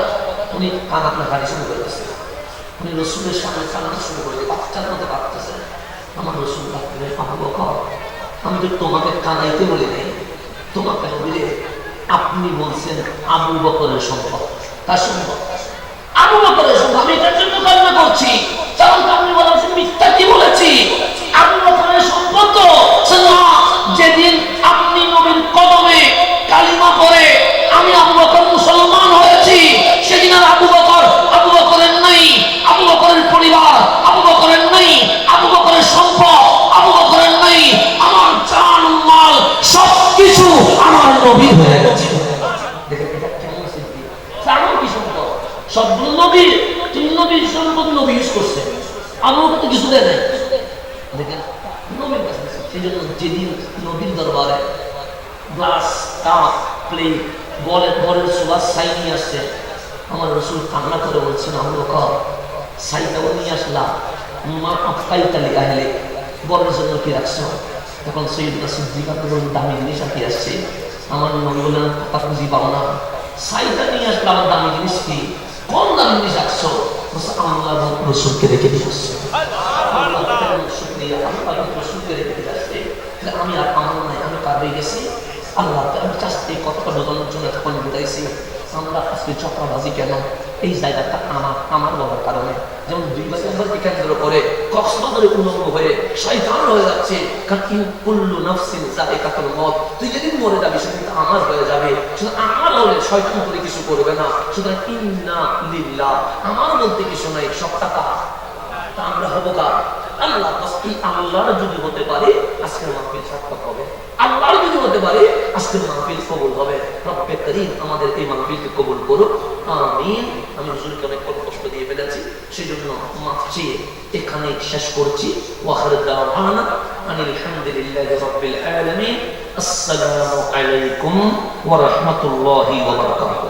উনি কান্না কাটি শুরু করে দিয়েছেন। উনি রাসূলের সামনে কান্না শুরু করে দিয়ে বাচ্চার মতো কাঁদতেছেন। আমার রাসূল বললেন, আবু বকর, আমি তো তোমাকে কাঁদাইতে বলি নাই, তোমাকে বলে আপনি বলছেন আবু বকরের সম্পদ, তার সম্পদ আবু বকরের সম্পদ, আমি এটার জন্য কান্না করছি কারণ আপনি বলেছেন মিথ্যা কি বলেছি? আবু বকরের সম্পদ তো যেদিন আপনি নবীর কদমে কালিমা পড়ে আমি আবু বকর মুসলমান হয়েছি, সেদিন আর আবু বকরের নাই, আবু বকরের পরিবার, আবু বকরের নাই, আবু বকরের সম্পদ, আবু বকরের নাই, আমার জান মাল সবকিছু আমার নবীর হয়ে গেছে। দেখেন এটা কেমন সিদ্ধি, আমার কি সম্পদ? সবগুলো নবীর, তিন নবীর সম্পদ নবী ইউজ করছে, আমার তো কিছু দেয় নাই। দেখেন নবীর কাছে, সেই জন্য যেদিন নবীর দরবারে গ্লাস, কাপ, প্লেট, বলের সুবাস ছাই নিয়ে আসছে, আমার রাসূল কান্না করে বলছেন, আবু বকর ছাইটাও নিয়ে আসলাম, মা আফকাইতালি আহলে, বলের জন্য কি রাখছো? তখন সাইয়েদনা সিদ্দিক আকবর দামি জিনিস কি আসছে, আমার নবী বললেন কথা খুঁজি পাও না, ছাইটা নিয়ে আসলাম, দামি জিনিস কি, কোন দামি জিনিস রাখছো? আল্লাহ রাসূলকে রেখে দিয়ে আসছে, আমি আর আমার নাই, আমি পার হয়ে গেছি। আল্লাহ আমি চাচ্ছি কথাটা বোঝানোর জন্য তখন বুঝাইছি, আমরা আজকে চক্রাবাজি কেন এই জায়গাটা আমার বাবার কারণে, যেমন 2 বছর কেন্দ্র করে কক্সবাজারে উন্নত হয়ে শয়তান হয়ে যাচ্ছে। কারণ কুল্লু নাফসিন যায়কাতুল মউত, তুই যেদিন মরে যাবি সেদিন আমার হয়ে যাবে, শুধু আমার হলে শয়তান করে কিছু করবে না। সুতরাং ইন্না লিল্লাহ, আমার বলতে কিছু নাই, সবটা কার? তা আমরা হবো কার? আল্লাহ। আল্লাহর যদি হতে পারে আজকের মাহফিল সার্থক হবে, আল্লাহর যদি হতে পারে আজকের মাহফিল কবুল হবে। রব্বে করিম আমাদের এই মাহফিলকে কবুল করুক, আমিন। আমি হুজুরকে অনেক কষ্ট দিয়ে ফেলেছি, সেই জন্য মাফ চেয়ে এখানে শেষ করছি। ওয়া আখিরু দাওয়ানা আনিল হামদুলিল্লাহি রাব্বিল আলামিন। আসসালামু আলাইকুম ওয়া রাহমাতুল্লাহি ওয়া বারাকাতুহু।